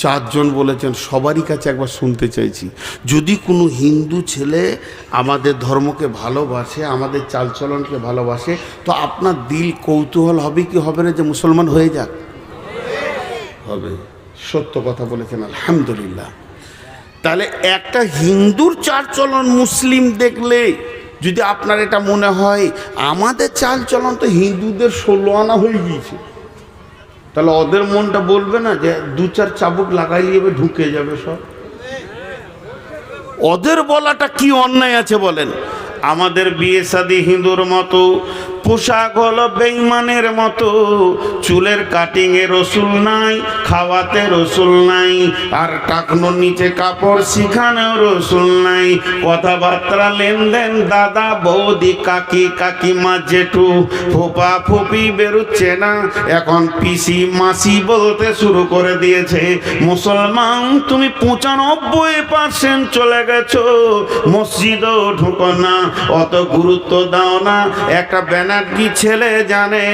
4 জন বলেছেন, সবারই কাছে একবার শুনতে চাইছি, যদি কোনো হিন্দু ছেলে আমাদের ধর্মকে ভালোবাসে, আমাদের চালচলনকে ভালোবাসে, তো আপনার দিল কৌতূহল হবে কি হবে না যে মুসলমান হয়ে যাক? হবে। সত্য কথা বলেছেন, আলহামদুলিল্লাহ। তাহলে একটা হিন্দুর চালচলন মুসলিম দেখলে যদি আপনার এটা মনে হয় আমাদের চালচলন তো হিন্দুদের 16 আনা হয়ে গিয়েছে, তাহলে ওদের মনটা বলবে না যে 2-4 চাবুক লাগাই নিয়ে ঢুকে যাবে সব? ওদের বলাটা কি অন্যায় আছে বলেন? আমাদের বিয়ে শাদী হিন্দুর মতো, পোশাক হলো বেঈমানের মতো, চুলের কাটিংয়ে রসুল নাই, খাওয়াতে রসুল নাই, আর টাকনোর নিচে কাপড় শিখানেও রসুল নাই। কথাবার্তা লেনদেন দাদা বৌদি কাকি কাকিমা জেঠু ফুপা ফুপি বেরোচ্ছে না, এখন পিসি মাসি বলতে শুরু করে দিয়েছে। মুসলমান তুমি 95% চলে গেছো, মসজিদও ঢুকো না, অত গুরুত্ব দাও না। একটা ব্যানার্জি ছেলে জানে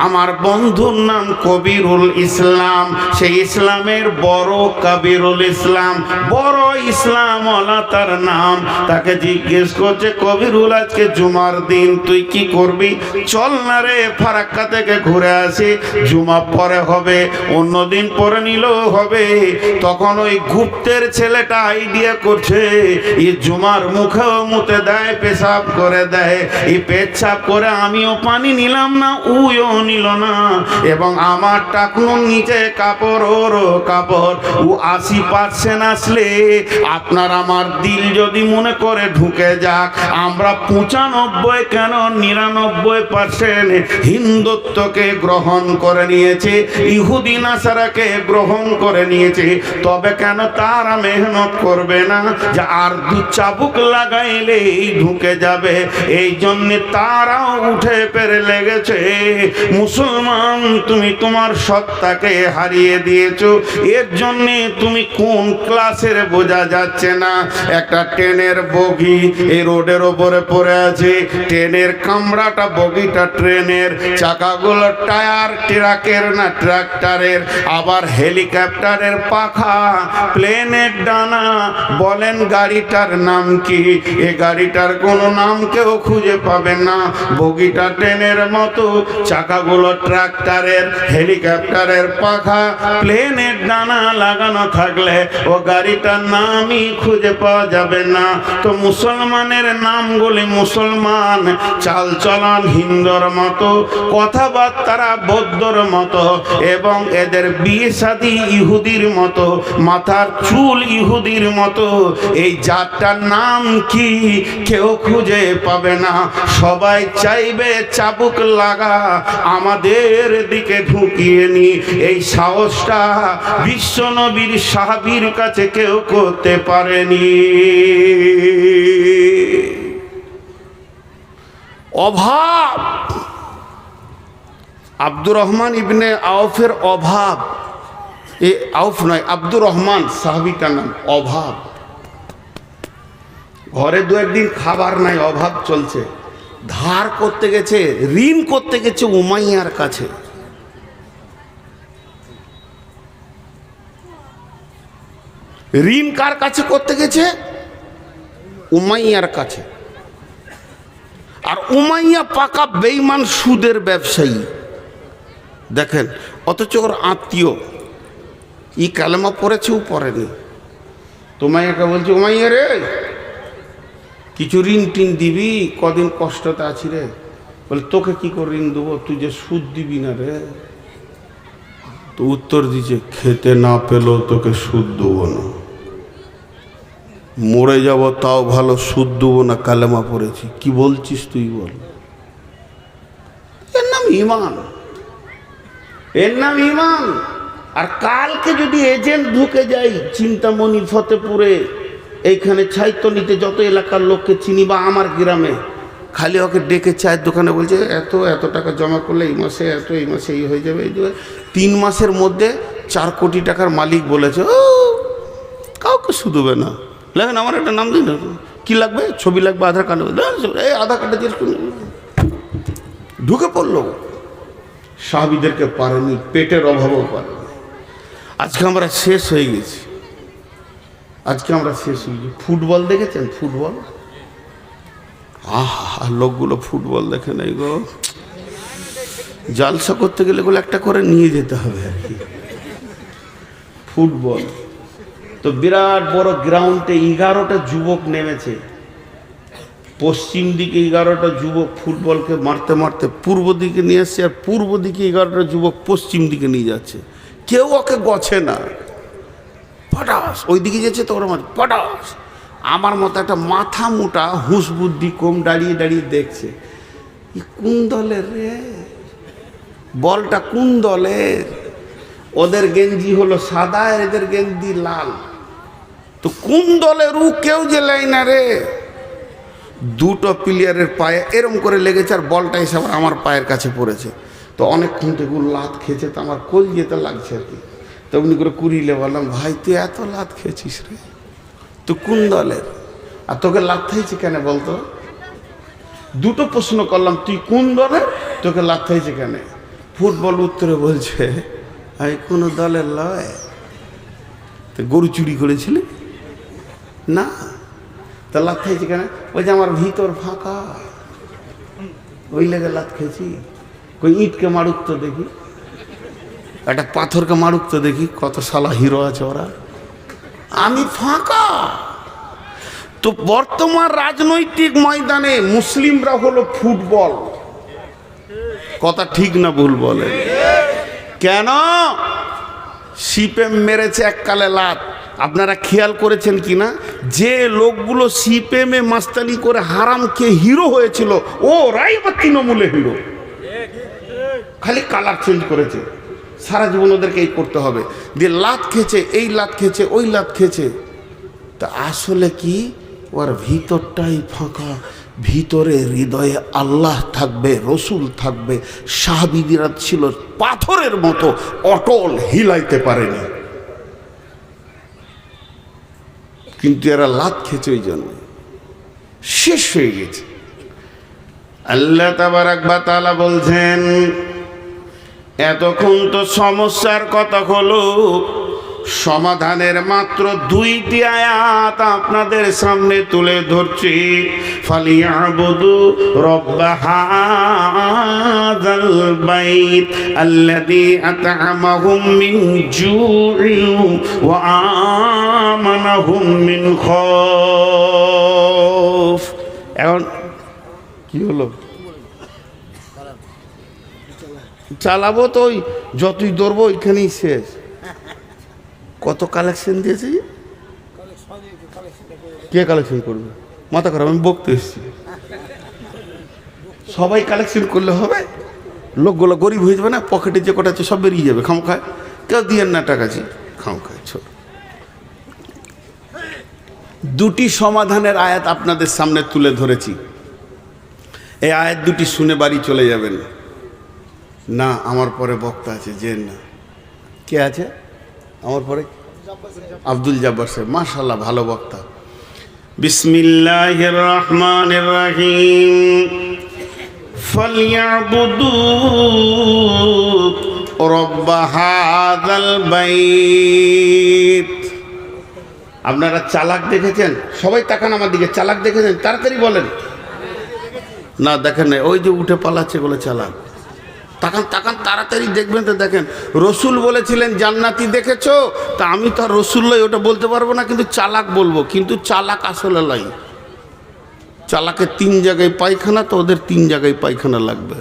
আমার বন্ধুর নাম কবিরুল ইসলাম, সেই ইসলামের বড় কবিরুল ইসলাম, বড় ইসলাম ওলা তার নাম। তাকে জিজ্ঞেস করছে, কবিরুল আজকে জুমার দিন তুই কি করবি? চল না রে ফারাক্কা থেকে ঘুরে আসি, জুমা পরে হবে, অন্যদিন পরে নিলেও হবে। তখন ওই গুপ্তের ছেলেটা আইডিয়া করছে, এই জুমার মুখেও মুতে দেয়, পেশাব করে দেয়, এই পেচ্ছাপ করে আমিও পানি নিলাম না, উইও নিল না, এবং আমার টাকনুর নিচে কাপড় ওরও কাপড়। ও 80% আসলে আপনার আমার দিল যদি মনে করে ঢুকে যাক, আমরা 95 কেন 99% হিন্দুত্বকে গ্রহণ করে নিয়েছে, ইহুদি নাসারাকে গ্রহণ করে নিয়েছে, তবে কেন তারা মেহনত করবে না যে আর 2 চাবুক লাগাইলেই ঢুকে যাবে? এই জন্য তারাও উঠে পেরে লেগেছে। মুসলমান তুমি তোমার সত্তাকে হারিয়ে দিয়েছো, এর জন্য তুমি কোন ক্লাসের বোঝা যাচ্ছে না। একটা ট্রেনের বগি এই রোডের ওপরে পড়ে আছে, ট্রেনের কামরাটা বগিটা ট্রেনের, চাকাগুলো টায়ার ট্রাকের না ট্রাক্টরের, আবার হেলিকপ্টারের পাখা, প্লেনের ডানা, বলেন গাড়িটার নাম কি? এ গাড়িটার কোনো নাম কেউ খুঁজে পাবে না। বগিটা ট্রেনের মতো, চাকাগুলো ট্রাক্টরের, হেলিকপ্টারের পাখা, প্লেনের ডানা লাগানো থাকলে ও গাড়িটার নামই খুঁজে পাওয়া যাবে না। তো মুসলমানের নামগুলি মুসলমান, চালচলন হিন্দুর মতো, কথাবার্তা বৌদ্ধর মতো, এবং এদের বিয়ে শাদী ইহুদির মতো, মাথার চুল ইহুদির মতো। এই জাতটার নাম কি কেউ খুঁজে পাবে না। সবাই চাইবে চাবুক লাগা আমাদের দিকে ঢুকিয়ে নি। এই সাহসটা বিশ্ব নবীর সাহাবীর কাছে কেউ করতে পারেনি। অভাব, আব্দুর রহমান ইবনে আউফের অভাব, এ আউফ নয়, আব্দুর রহমান সাহাবীটার নাম। অভাব, ঘরে 2-1 দিন খাবার নাই, অভাব চলছে, ধার করতে গেছে, ঋণ করতে গেছে উমাইয়ার কাছে। ঋণ কার কাছে করতে গেছে? উমাইয়ার কাছে। আর উমাইয়া পাকা বেঈমান, সুদের ব্যবসায়ী। দেখেন, অথচ ওর আত্মীয়, ই কালেমা পড়েছেও পড়েনি। উমাইয়াকে বলছে, উমাইয়া রে কিছু ঋণ টিন দিবি, কদিন কষ্টতে আছি রে। বলে, তোকে কি করে ঋণ দেবো, তুই যে সুদ দিবি না রে। তো উত্তর দিচ্ছে, খেতে না পেলেও তোকে সুদ দেবো না, মরে যাব তাও ভালো, সুদ দেবো না, কালেমা পড়েছি। কি বলছিস তুই বল? এর নাম ঈমান, এর নাম ঈমান। আর কালকে যদি এজেন্ট ঢুকে যাই চিন্তামণি, ফতেপুরে, এইখানে ছাইতনিতে যত এলাকার লোককে চিনি বা আমার গ্রামে, খালি ওকে ডেকে চায়ের দোকানে বলছে এত টাকা জমা করলে এই মাসে এই মাসে এই হয়ে যাবে, এই 3 মাসের মধ্যে 4 কোটি টাকার মালিক বলেছে, ও কাউকে শুধবে না, লাগেন আমার একটা নাম দিন, কি লাগবে, ছবি লাগবে, আধার কার্ড, এই আধার কার্ডে ঢুকে পড়লো। সাহাবীদেরকে পারেনি, পেটের অভাবও পারেনি। আজকে আমরা শেষ হয়ে গেছি, ফুটবল দেখেছেন? ফুটবল, লোকগুলো ফুটবল দেখে নাই গো, জালসা করতে গেলে এগুলো একটা করে নিয়ে যেতে হবে আর কি। ফুটবল তো বিরাট বড় গ্রাউন্ডে 11টা যুবক নেমেছে, পশ্চিম দিকে 11টা যুবক ফুটবলকে মারতে মারতে পূর্ব দিকে নিয়ে আসছে, আর পূর্ব দিকে 11টা যুবক পশ্চিম দিকে নিয়ে যাচ্ছে, কেউ ওকে গছে না, পটাস ওই দিকে যাচ্ছে তো ওরা মারছে পটাস। আমার মতো একটা মাথা মোটা হুঁশ বুদ্ধি কম দাঁড়িয়ে দেখছে, কোন দলের রে, বলটা কোন দলের, ওদের গেঞ্জি হলো সাদা, এদের গেঞ্জি লাল, তো কোন দলের ও কেউ যে লাই না রে। 2টো প্লেয়ারের পায়ে এরম করে লেগেছে, আর বলটা এসে আমার পায়ের কাছে পড়েছে, তো অনেকক্ষণ থেকে লাত খেয়েছে, তো আমার কোল যেতে লাগছে আর কি। তো এমনি করে কুড়িলে বললাম, ভাই তুই এত লাত খেয়েছিস রে, তুই কোন দলের, আর তোকে লাত খাইছে কেন বলতো? 2টো প্রশ্ন করলাম, তুই কোন দলের, তোকে লাত খাইছে কেন? ফুটবল উত্তরে বলছে, আমি কোনো দলের লয়। তো গরু চুরি করেছিলি না, তা লাত খাইছে কেন? ওই যে আমার ভিতর ফাঁকা, ওই লেগে লাত খেয়েছি। কই ইটকে মারুক তো দেখি, একটা পাথরকে মারুক তো দেখি, কত শালা হিরো আছে ওরা, আমি ফাঁকা। তো বর্তমান রাজনৈতিক ময়দানে মুসলিমরা হলো ফুটবল, কথা ঠিক না ভুল বলে? কেন? সিপে মেরেছে এককালে লাত। আপনারা খেয়াল করেছেন কিনা, যে লোকগুলো সিপেমে মাস্তানি করে হারাম খেয়ে হিরো হয়েছিল, ওরাই আবার তৃণমূলে হিরো, খালি কালার চেঞ্জ করেছে। সারা জীবন ওদেরকে এই করতে হবে, দিয়ে লাত খেয়েছে, এই লাত খেয়েছে, ওই লাত খেয়েছে। তা আসলে কি, ওর ভিতরটাই ফাঁকা, ভিতরে হৃদয়ে আল্লাহ থাকবে, রসুল থাকবে। সাহাবীরা ছিল পাথরের মতো অটল, হিলাইতে পারেনি, কিন্তু এরা লাত খেয়েছে, ওই জন্য শেষ হয়ে গেছে। আল্লাহ তাবারাক ওয়া তাআলা বলছেন, এতক্ষণ তো সমস্যার কথা হলো, সমাধানের মাত্র 2টি আয়াত আপনাদের সামনে তুলে ধরছি। ফালিয়াবুদু রব্ব হাযাল বাইত আল্লাযী আত'আমাহুম মিন জু'ইন ওয়া আমানাহুম মিন খাউফ। এখন কি হলো? চালাবো তো, ওই যতই দৌড়বো ওইখানেই শেষ। কত কালেকশন দিয়েছে, কে কালেকশন করবে? মাথা খারাপ, আমি বকতে এসেছি। সবাই কালেকশন করলে হবে? লোকগুলো গরিব হয়ে যাবে না, পকেটে যে কটা আছে সব বেরিয়ে যাবে খামখায়, কেউ দিয়ে না টাকা ছিল খামখায়। ছোট 2টি সমাধানের আয়াত আপনাদের সামনে তুলে ধরেছি। এই আয়াত 2টি শুনে বাড়ি চলে যাবেন না। আমার পরে বক্তা আছে, যে না কে আছে আমার পরে? আব্দুল জব্বার সাহেব, মাশাআল্লাহ ভালো বক্তা। বিসমিল্লাহির রহমানির রহিম। ফালইয়াবুদু রব্ব হাযাল বাইত। আপনারা চালাক দেখেছেন? সবাই তাকান আমার দিকে। চালাক দেখেছেন? তাড়াতাড়ি বলেন। না দেখেন না, ওই যে উঠে পালাচ্ছে গুলো চালাক। তাকান তাকান, তাড়াতাড়ি দেখবেন। তো দেখেন, রসুল বলেছিলেন জান্নাতি দেখেছো, তা আমি তো আর রসুল লই, ওটা বলতে পারবো না, কিন্তু চালাক বলবো। কিন্তু চালাক আসলে লাই, চালাকের 3 জায়গায় পায়খানা, তো ওদের 3 জায়গায় পায়খানা লাগবে।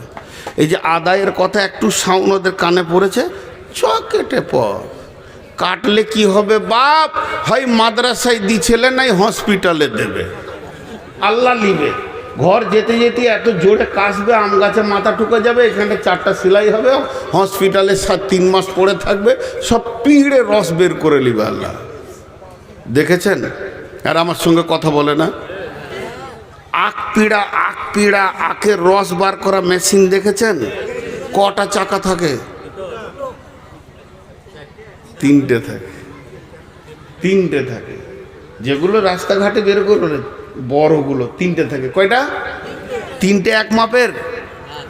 এই যে আদায়ের কথা একটু সাউন্ড ওদের কানে পড়েছে, কেটে পর কাটলে কি হবে বাপ? হয় মাদ্রাসায় দিছিলে, নাই হসপিটালে দেবে, আল্লাহ লিবে। ঘর যেতে যেতে এত জোরে কাশবে, আম গাছে মাথা ঠুকে যাবে, এখানে 4টা সেলাই হবে, হসপিটালে 3 মাস পড়ে থাকবে, সব পিঁড়ে রস বের করে নিবে আল্লাহ। দেখেছেন? আর আমার সঙ্গে কথা বলে না? আখ পিড়া আখের রস বার করা মেশিন দেখেছেন? কটা চাকা থাকে? 3টে থাকে। 3টে থাকে। যেগুলো রাস্তাঘাটে বের করে বড়গুলো 3টে থাকে। কয়টা? 3টে এক মাপের?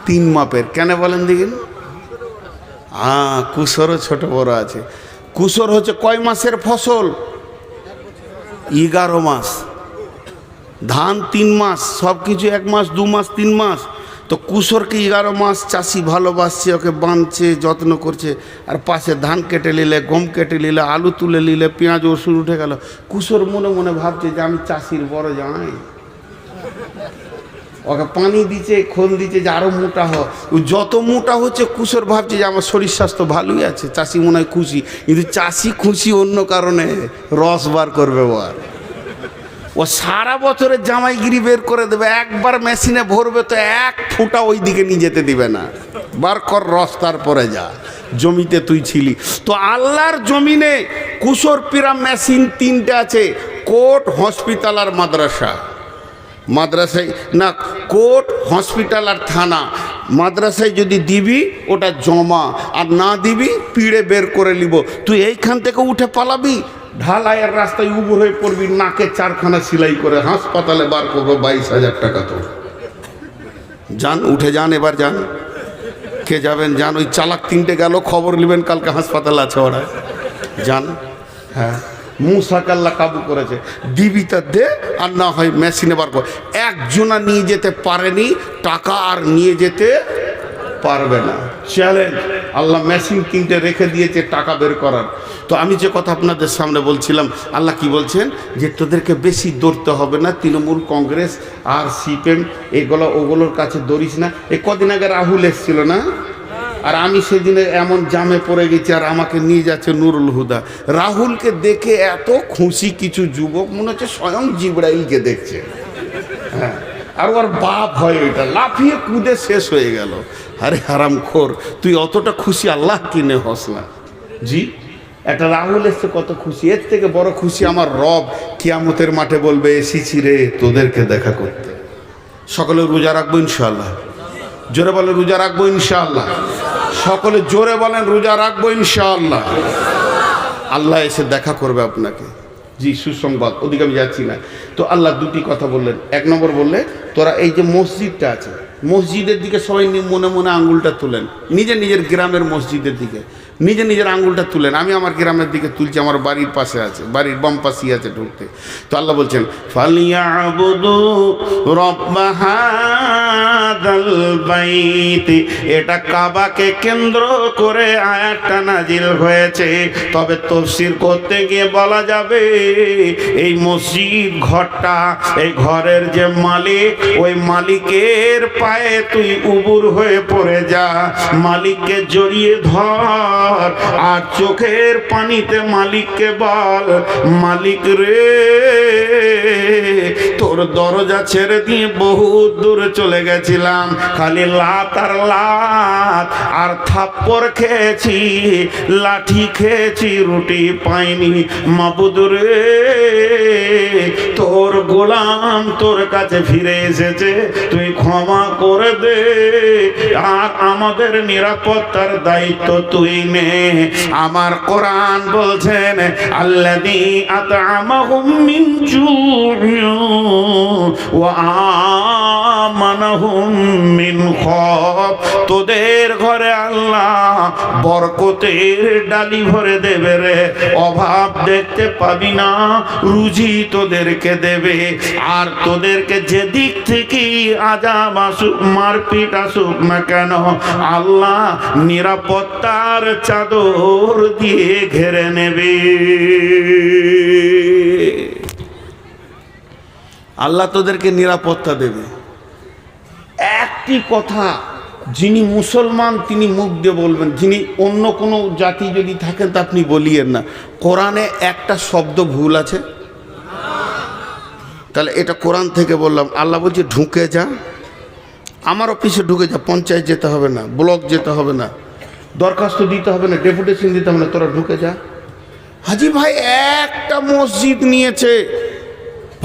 3 মাপের। কেন বলেন দেখিন? কুসরও ছোট বড় আছে। কুসর হচ্ছে কয় মাসের ফসল? 11 মাস। ধান 3 মাস, সব কিছু 1 মাস 2 মাস 3 মাস। তো কুসরকে 11 মাস চাষি ভালোবাসছে, ওকে বাঁধছে, যত্ন করছে। আর পাশে ধান কেটে নিলে, গম কেটে নিলে, আলু তুলে নিলে, পেঁয়াজ ওষুধ উঠে গেল। কুসর মনে মনে ভাবছে যে আমি চাষির বড় জামাই, ওকে পানি দিচ্ছে, খোল দিচ্ছে যে আরো মোটা হয়। যত মোটা হচ্ছে কুসর ভাবছে যে আমার শরীর স্বাস্থ্য ভালোই আছে, চাষি মনে হয় খুশি। কিন্তু চাষি খুশি অন্য কারণে, রস বার করবে বল। ও সারা বছরের জামাইগিরি বের করে দেবে, একবার মেশিনে ভরবে তো 1 ফুটা ওই দিকে নিয়ে যেতে দিবে না। বার কর রস, তারপরে যা, জমিতে তুই ছিলি। তো আল্লাহর জমিনে কুসর পিরা মেশিন 3টে আছে, কোর্ট, হসপিটাল আর মাদ্রাসা। মাদ্রাসায় না, কোর্ট, হসপিটাল আর থানা। মাদ্রাসায় যদি দিবি ওটা জমা, আর না দিবি পিড়ে বের করে নিব। তুই এইখান থেকে উঠে পালাবি, ঢালাইয়ের রাস্তায় উবুর হয়ে পড়বি, নাকে 4খানা সেলাই করে হাসপাতালে বার করবো 22,000 টাকা। তো যান, উঠে যান, এবার যান। কে যাবেন? যান। ওই চালাক 3টে গেল, খবর নেবেন কালকে হাসপাতাল আছে ওরা। যান। হ্যাঁ, মুসাকে আল্লাহ কাবু করেছে। দিবি তা দে, আর না হয় মেশিনে বার কর। একজনা নিয়ে যেতে পারেনি টাকা, আর নিয়ে যেতে পারবে না। চ্যালেঞ্জ। আল্লাহ মেশিন 3টে রেখে দিয়েছে টাকা বের করার। তো আমি যে কথা আপনাদের সামনে বলছিলাম, আল্লাহ কি বলছেন? যে তোদেরকে বেশি দৌড়তে হবে না, তৃণমূল, কংগ্রেস আর সিপিএম এগুলো ওগুলোর কাছে দৌড়িস না। এই কদিন আগে রাহুল এসেছিল না? আর আমি সেদিনে এমন জামে পড়ে গেছি, আর আমাকে নিয়ে যাচ্ছে নুরুল হুদা। রাহুলকে দেখে এত খুশি কিছু যুবক, মনে হচ্ছে স্বয়ং জিবরাইলকে দেখছে। হ্যাঁ, আর ওর বাপ হয় ওইটা, লাফিয়ে কুদে শেষ হয়ে গেল। আরে হারামখোর, তুই অতটা খুশি আল্লাহ কিনে হস না। জি, একটা রাহুল এসছে, কত খুশি। এর থেকে বড় খুশি আমার রব কিয়ামতের মাঠে বলবে, এসেছি রে তোদেরকে দেখা করতে। সকলে রোজা রাখবো ইনশাআল্লাহ। জোরে বলেন রোজা রাখবো ইনশাআল্লাহ। সকলে জোরে বলেন রোজা রাখবো ইনশাআল্লাহ। আল্লাহ এসে দেখা করবে আপনাকে। জি, সুসংবাদ। ওদিকে আমি যাচ্ছি না। তো আল্লাহ 2টি কথা বললেন। 1 নম্বর বললে, তোরা এই যে মসজিদটা আছে, মসজিদের দিকে সবাই মনে মনে আঙ্গুলটা তুলেন। নিজের নিজের গ্রামের মসজিদের দিকে নিজের নিজের আঙ্গুলটা তুলেন। আমি আমার গ্রামের দিকে তুলছি, আমার বাড়ির পাশে আছে, বাড়ির বাম পাশেই আছে ঢুকতে। তো আল্লাহ বলছেন, ফালিয়াবুদু রাব্ব হাদাল বাইত। এটা কাবাকে কেন্দ্র করে আয়াতটা নাজিল হয়েছে। তবে তাফসীর করতে গিয়ে বলা যাবে, এই মসজিদ ঘরটা, এই ঘরের যে মালিক, ওই মালিকের পায়ে তুই উবুর হয়ে পড়ে যা, মালিককে জড়িয়ে ধর, আর চোখের পানিতে মালিককে বল, মালিক রে, তোর দরজা ছেড়ে দিয়ে বহুত দূরে চলে গেছিলাম, খালি লাত আর লাত আর থাপ্পড় খেয়েছি, লাঠি খেয়েছি, রুটি পাইনি। মাবুদ রে, তোর গোলাম তোর কাছে ফিরে এসেছে, তুই ক্ষমা করে দে, আর আমাদের নিরাপত্তার দায়িত্ব তুই নে। আমার কোরআন বলছেন, আল্লাযী আত'আমাহুম মিন জু'ইন ওয়া আমানাহুম মিন খাওফ। তোদের ঘরে আল্লাহ বরকতের ডালি ভরে দেবে রে, অভাব দেখতে পাবি না, রুজি তোদেরকে দেবে। আর তোদেরকে যে দিক থেকে আযাব আসুক, মারপিট আসুক না কেন, আল্লাহ নিরাপত্তার চাদর দিয়ে ঘেরে নেবে। আল্লাহ তোদেরকে নিরাপত্তা দেবে। একটি কথা যিনি মুসলমান তিনি মুখ দিয়ে বলবেন, যিনি অন্য কোনো জাতি যদি থাকেন তা আপনি বলিয়েন না, কোরআনে একটা শব্দ ভুল আছে। তাহলে এটা কোরআন থেকে বললাম। আল্লাহ বলছে ঢুকে যা, আমার অফিসে ঢুকে যা, পঞ্চায়েত যেতে হবে না, ব্লক যেতে হবে না, দরখাস্ত দিতে হবে না, ডেপুটেশন দিতে হবে না, তোরা ঢুকে যা। হাজি ভাই একটা মসজিদ নিয়েছে,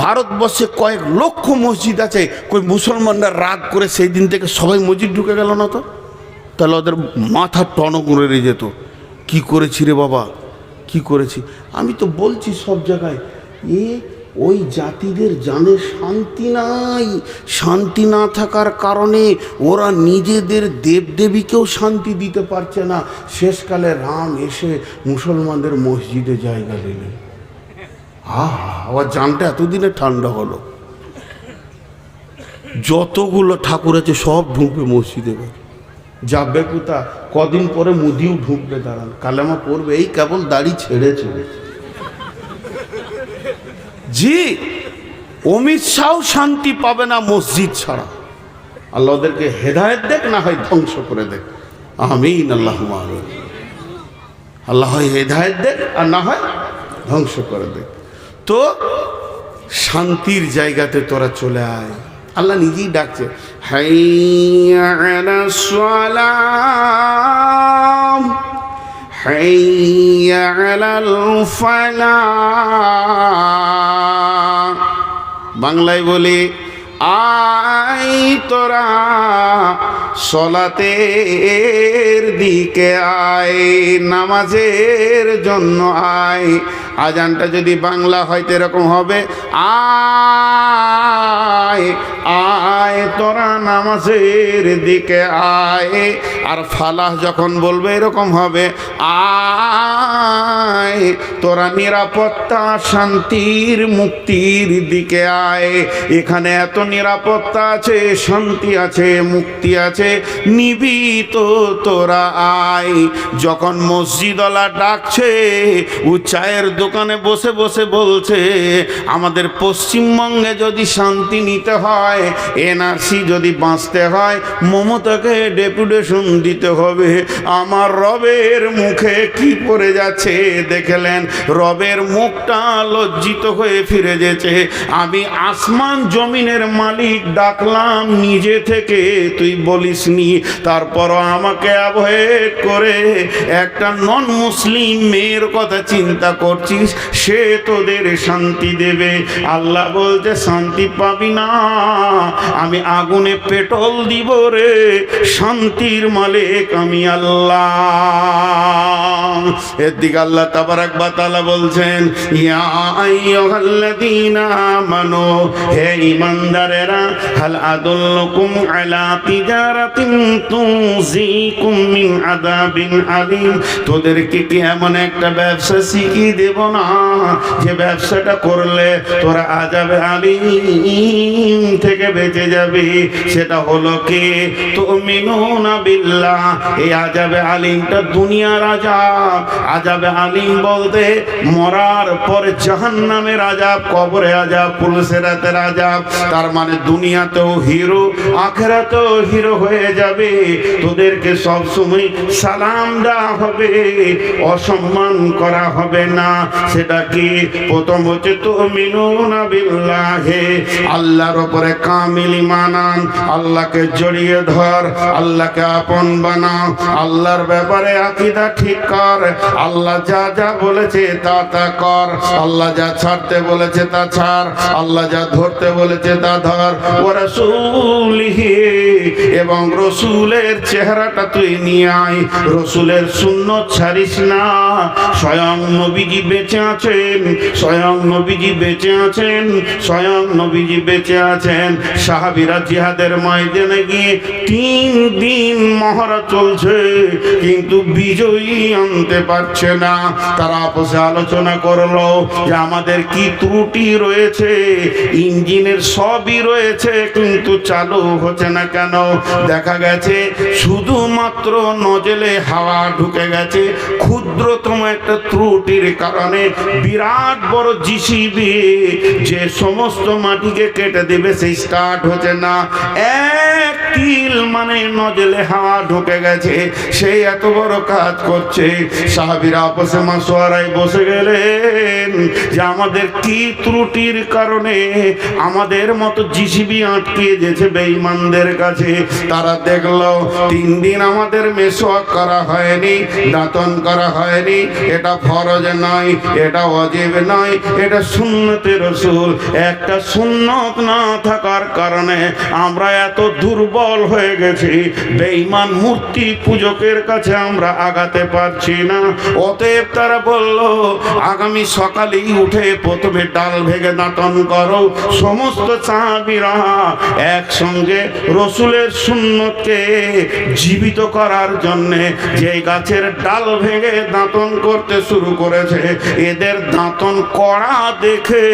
ভারতবর্ষে কয়েক লক্ষ মসজিদ আছে, কই মুসলমানরা রাগ করে সেই দিন থেকে সবাই মসজিদ ঢুকে গেল না তো? তাহলে ওদের মাথা টনক উড়ে যেত, কি করেছি রে বাবা, কি করেছি। আমি তো বলছি সব জায়গায়, ওই জাতিদের জানে শান্তি নাই, শান্তি না থাকার কারণে ওরা নিজেদের দেবদেবীকেও শান্তি দিতে পারছে না। শেষকালে রাম এসে মুসলমানদের মসজিদে জায়গা দিলেন। আবার জানটা এতদিনে ঠান্ডা হলো। যতগুলো ঠাকুর আছে সব ঢুকবে মসজিদে, যাবে কোথা? কদিন পরে মুদিও ঢুকবে, দাঁড়ান কালেমা পড়বে, এই কেবল দাড়ি ছেড়েছে। জি, অমিত শাহ শান্তি পাবে না মসজিদ ছাড়া। আল্লাহ ওদেরকে হেদায়েত দেখ, না হয় ধ্বংস করে দেখ। আমিন, আল্লাহুম্মা আমিন। আল্লাহ হয় হেদায়েত দেখ, আর না হয় ধ্বংস করে দেখ। তো শান্তির জায়গাতে তোরা চলে আয়। আল্লাহ নিজেই ডাকছে, হাইয়া আলাস সালাম, হাইয়া আলাল ফালাহ। বাংলায় বলি, আয় তোরা সলাতের দিকে আয়, নামাজের জন্য আয়। আজানটা যদি বাংলা হয় তো এরকম হবে, আয় আয় তোরা নামাজের দিকে আয়। আর ফালাহ যখন বলবে এরকম হবে, আয় তোরা নিরাপত্তা, শান্তির, মুক্তির দিকে আয়। এখানে এত নিরাপত্তা আছে, শান্তি আছে, মুক্তি আছে, নিবি তো তোরা আয়। যখন মসজিদওয়ালা ডাকছে, ও চায়ের দোকানে বসে বসে বলছে, আমাদের পশ্চিমবঙ্গে যদি শান্তি নিতে হয়, এনআরসি যদি বাঁচতে হয়, মমতাকে ডেপুটেশন দিতে হবে। আমার রবের মুখে কি পড়ে যাচ্ছে দেখলেন? রবের মুখটা লজ্জিত হয়ে ফিরে যেছে। আমি আসমান জমিনের মালিক ডাকলাম নিজে থেকে, তুই বলিসনি। তারপরও আমাকে অ্যাভয়েড করে একটা নন মুসলিম মেয়ের কথা চিন্তা করছিস, সে তোদের শান্তি দেবে। আল্লাহ বলছে শান্তি পাবি না, আমি আগুনে পেট্রোল দিব রে। শান্তির মালিক আমি আল্লাহ। এর দিকে আল্লাহ তাবারাক ওয়া তাআলা বলছেন, ইয়া আইয়ুহাল্লাযীনা আমানু, হে ঈমানদারেরা, হাল আদুল্লুকুম আলা তিজারাতিন তুনজিকুম মিন আযাবিন আলীম। তোদেরকে কি এমন একটা ব্যবসা শিখিয়ে দেব না, যে ব্যবসাটা করলে তোরা আযাবে আলীম থেকে বেঁচে যাবে? সেটা হলো কি? তুমিনুনা বিল্লাহ। এই আযাবে আলীমটা দুনিয়ার আযাব। আযাবে আলীম বলতে মরার পরে জাহান্নামের আযাব, কবরে আযাব, পুলসিরাতের আযাব। তার মানে দুনিয়াতেও হিরো, আখিরাতেও হিরো হয়ে যাবে। তোদেরকে সব সময় সালাম দেওয়া হবে, অসম্মান করা হবে না। সেটা কি? প্রথম হচ্ছে তুমিনুনা বিল্লাহি, আল্লাহর উপরে কামিল ঈমান আন, আল্লাহকে জড়িয়ে ধর, আল্লাহকে আপন বানাও, আল্লাহর ব্যাপারে আকীদা ঠিক কর। আল্লাহ যা যা বলেছে তা তা কর, আল্লাহ যা ছাড়তে বলেছে তা ছাড়, আল্লাহ যা ধরতে বলেছে তা ধর। ওয়া রাসূলিহি, এবং রসুলের চেহারাটা তুই নিয়ে আয়, রসুলের সুন্নত ছাড়িস না। স্বয়ং নবীজি বেঁচে আছেন, স্বয়ং নবীজি বেঁচে আছেন, স্বয়ং নবীজি বেঁচে আছেন। সাহাবীরা জিহাদের ময়দানে গিয়ে 3 দিন মহড়া চলছে, কিন্তু বিজয়ী আনতে পারছে না। তারা আপসে আলোচনা করলো যে আমাদের কি ত্রুটি রয়েছে, ইঞ্জিনের সবই রয়েছে কিন্তু চালু হচ্ছে না কেন? দেখা গেছে শুধুমাত্র নজলে হাওয়া ঢুকে গেছে, ক্ষুদ্রতম একটা ত্রুটির কারণে বিরাট বড় জিসিবি যে সমস্ত মাটিকে কেটে দেবে সেই স্টার্ট হচ্ছে না। এক কিল মানে নজলে হাওয়া ঢুকে গেছে, সেই এত বড় কাজ করছে। সাহাবীরা আপসে মাশওয়ারায় বসে গেলেন, যে আমাদের কি ত্রুটির কারণে আমাদের মতো জিসিবি আটকে যেছে বেঈমানদের কাছে। তারা দেখলো 3 দিন আমাদের মেসওয়াক করা হয়নি, দাঁতন করা হয়নি, এটা ফরজ নয়, এটা ওয়াজিব নয়, এটা সুন্নতে রাসূল। একটা সুন্নত না থাকার কারণে আমরা এত দুর্বল হয়ে গেছি, বেঈমান মূর্তি পূজকের কাছে আমরা আগাতে পারছি না। অতএব তারা বলল আগামী সকালেই উঠে প্রথমে ডাল ভেঙে দাঁতন করো। সমস্ত সাহাবীরা একসঙ্গে রসুলের সুন্নতকে জীবিত করার জন্য যে গাছের ডাল ভেঙে দাঁতন করতে শুরু করেছে, এদের দাঁতন করা দেখে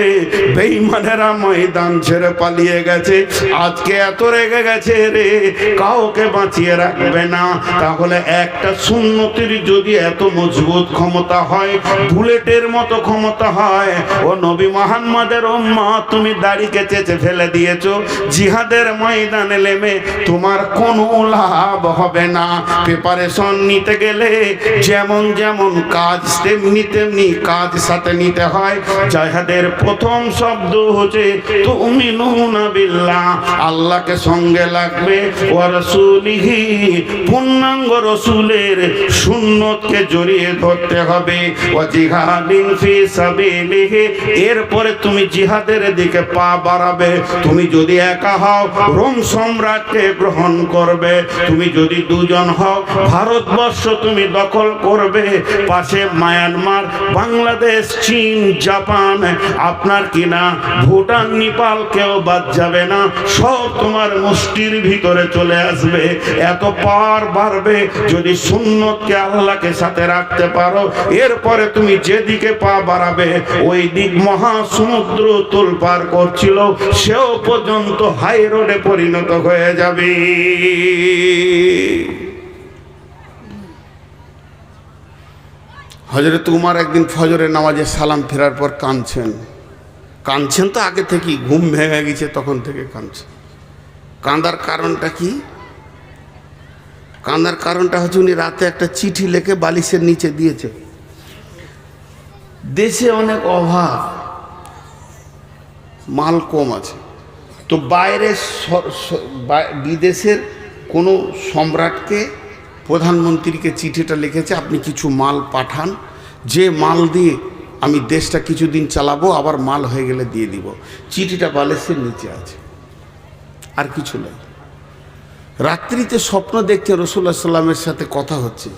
বেঈমানেরা ময়দান ছেড়ে পালিয়ে গেছে। আজকে এত রেগে গেছে রে, কাউকে বাঁচিয়ে রাখবে না। তাহলে একটা সুন্নতির যদি এত মজবুত ক্ষমতা হয়, বুলেটের মতো ক্ষমতা হয়, ও নবী মুহাম্মদের উম্মত, তুমি দাড়িকে চেঁচে ফেলে দিয়েছো, জিহাদের ময়দানে নেমে তোমার কোনো লাভ হবে না। প্রিপারেশন নিতে গেলে যেমন যেমন কাজ তেমনি তেমনি কাজ সাথে নিতে হয়। জিহাদের প্রথম শব্দ হচ্ছে তুমিনুনা বিল্লাহ, আল্লাহকে সঙ্গে লাগবে, ওয়া রাসূলিহি, পূর্ণাঙ্গ রসুলের সুন্নতকে জড়িয়ে ধরতে হবে, ওয়া জিহাদিন ফি সাবিলিহি, এরপরে তুমি জিহাদের দিকে পা বাড়াবে। তুমি যদি একা হও রোম সম্রাটকে গ্রহণ করবে, তুমি যদি 2 জন হও ভারতবর্ষ তুমি দখল করবে, পাশে মায়ানমার, বাংলাদেশ, চীন, জাপান, আপনার কিনা ভুটান, নেপাল কেউ বাদ যাবে না, সব তোমার মুষ্টির ভিতরে চলে আসবে। এত পাওয়ার বাড়বে যদি সুন্নতকে আল্লাহকে সাথে রাখতে পারো। এরপরে তুমি যেদিকে পা বাড়াবে ওই দিক মহাসমুদ্র তোলপাড় করছিল, সেও পর্যন্ত হাই রোডে পরিণত হয়ে যাবে। হযরত উমর একদিন ফজরের নামাজে সালাম ফেরার পর কাঁদছেন তো আগে থেকেই, ঘুম ভেঙে গেছে তখন থেকে কাঁদছেন। কাঁদার কারণটা কি? কাঁদার কারণটা হচ্ছে উনি রাতে একটা চিঠি লিখে বালিশের নিচে দিয়েছে। দেশে অনেক অভাব, মাল কম আছে, তো বাইরে বিদেশের কোনো সম্রাটকে, প্রধানমন্ত্রীকে চিঠিটা লিখেছে আপনি কিছু মাল পাঠান, যে মাল দিয়ে আমি দেশটা কিছুদিন চালাবো, আবার মাল হয়ে গেলে দিয়ে দিব। চিঠিটা বালিশের নিচে আছে, আর কিছু নেই। রাত্রিতে স্বপ্ন দেখতে রাসূলুল্লাহ সাল্লামের সাথে কথা হচ্ছে।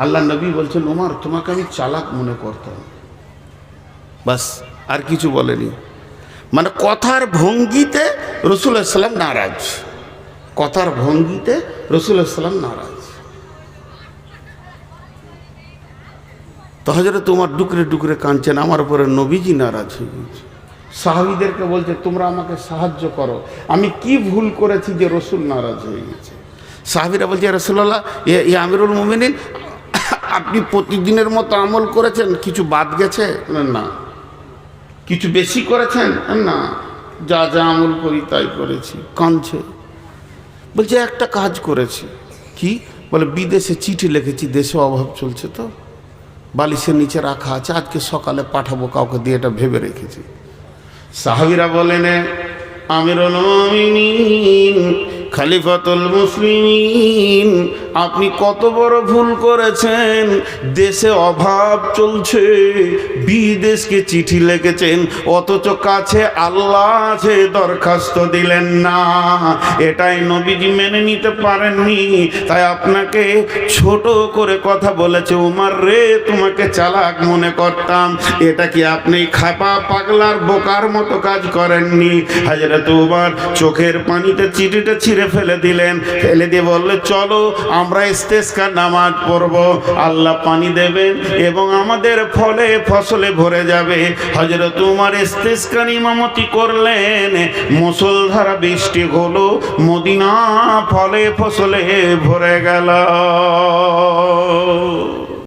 আল্লাহ নবী বলছেন ওমর তোমাকে আমি চালাক মনে করতাম, বাস, আর কিছু বলেনি। মানে কথার ভঙ্গিতে রাসূলুল্লাহ সাল্লাম নারাজ, কথার ভঙ্গিতে রাসূলুল্লাহ সাল্লাম নারাজ। তো হযরত ওমর ডুকরে ডুকরে কাঁদছেন, আমার উপরে নবীজি নারাজ হয়ে গেছে। সাহাবীদেরকে বলছে তোমরা আমাকে সাহায্য করো, আমি কি ভুল করেছি যে রসুল নারাজ হয়ে গেছে। সাহাবীরা বলছে রাসূলুল্লাহ, ইয়া আমিরুল মুমিনিন, আপনি প্রতিদিনের মতো আমল করেছেন, কিছু বাদ গেছে? না। কিছু বেশি করেছেন? না, যা যা আমল করি তাই করেছি। কাঁদছে, বলছে একটা কাজ করেছি। কি? বলে বিদেশে চিঠি লিখেছি, দেশে অভাব চলছে তো বালিশের নিচে রাখা আছে, আজকে সকালে পাঠাবো কাউকে দিয়ে, এটা ভেবে রেখেছি। সাহাবীরা বলেন আমিরুল মুমিনিন, খলিফাতুল মুসলিমিন, আপনি কত বড় ভুল করেছেন। দেশে অভাব চলছে, বিদেশকে চিঠি লিখেছেন, অথচ কাছে আল্লাহ আছে, দরখাস্ত দিলেন না। এটাই নবীজি মেনে নিতে পারেননি, তাই আপনাকে ছোট করে কথা বলেছে। উমর রে, তোমাকে চালাক মনে করতাম, এটা কি আপনি খাপা পাগলার বোকার মতো কাজ করেননি? হযরত উমর চোখের পানিতে চিঠিটা ছিঁড়ে ফেলে দিলেন, ফেলে দিয়ে বললে চলো আমরা ইস্তেসকার নামাজ পড়ব, আল্লাহ পানি দেবেন এবং আমাদের ফলে ফসলে ভরে যাবে। হযরত উমর ইস্তেসকার ইমামতি করলেন, মুষলধারা বৃষ্টি হলো, মদিনা ফলে ফসলে ভরে গেল।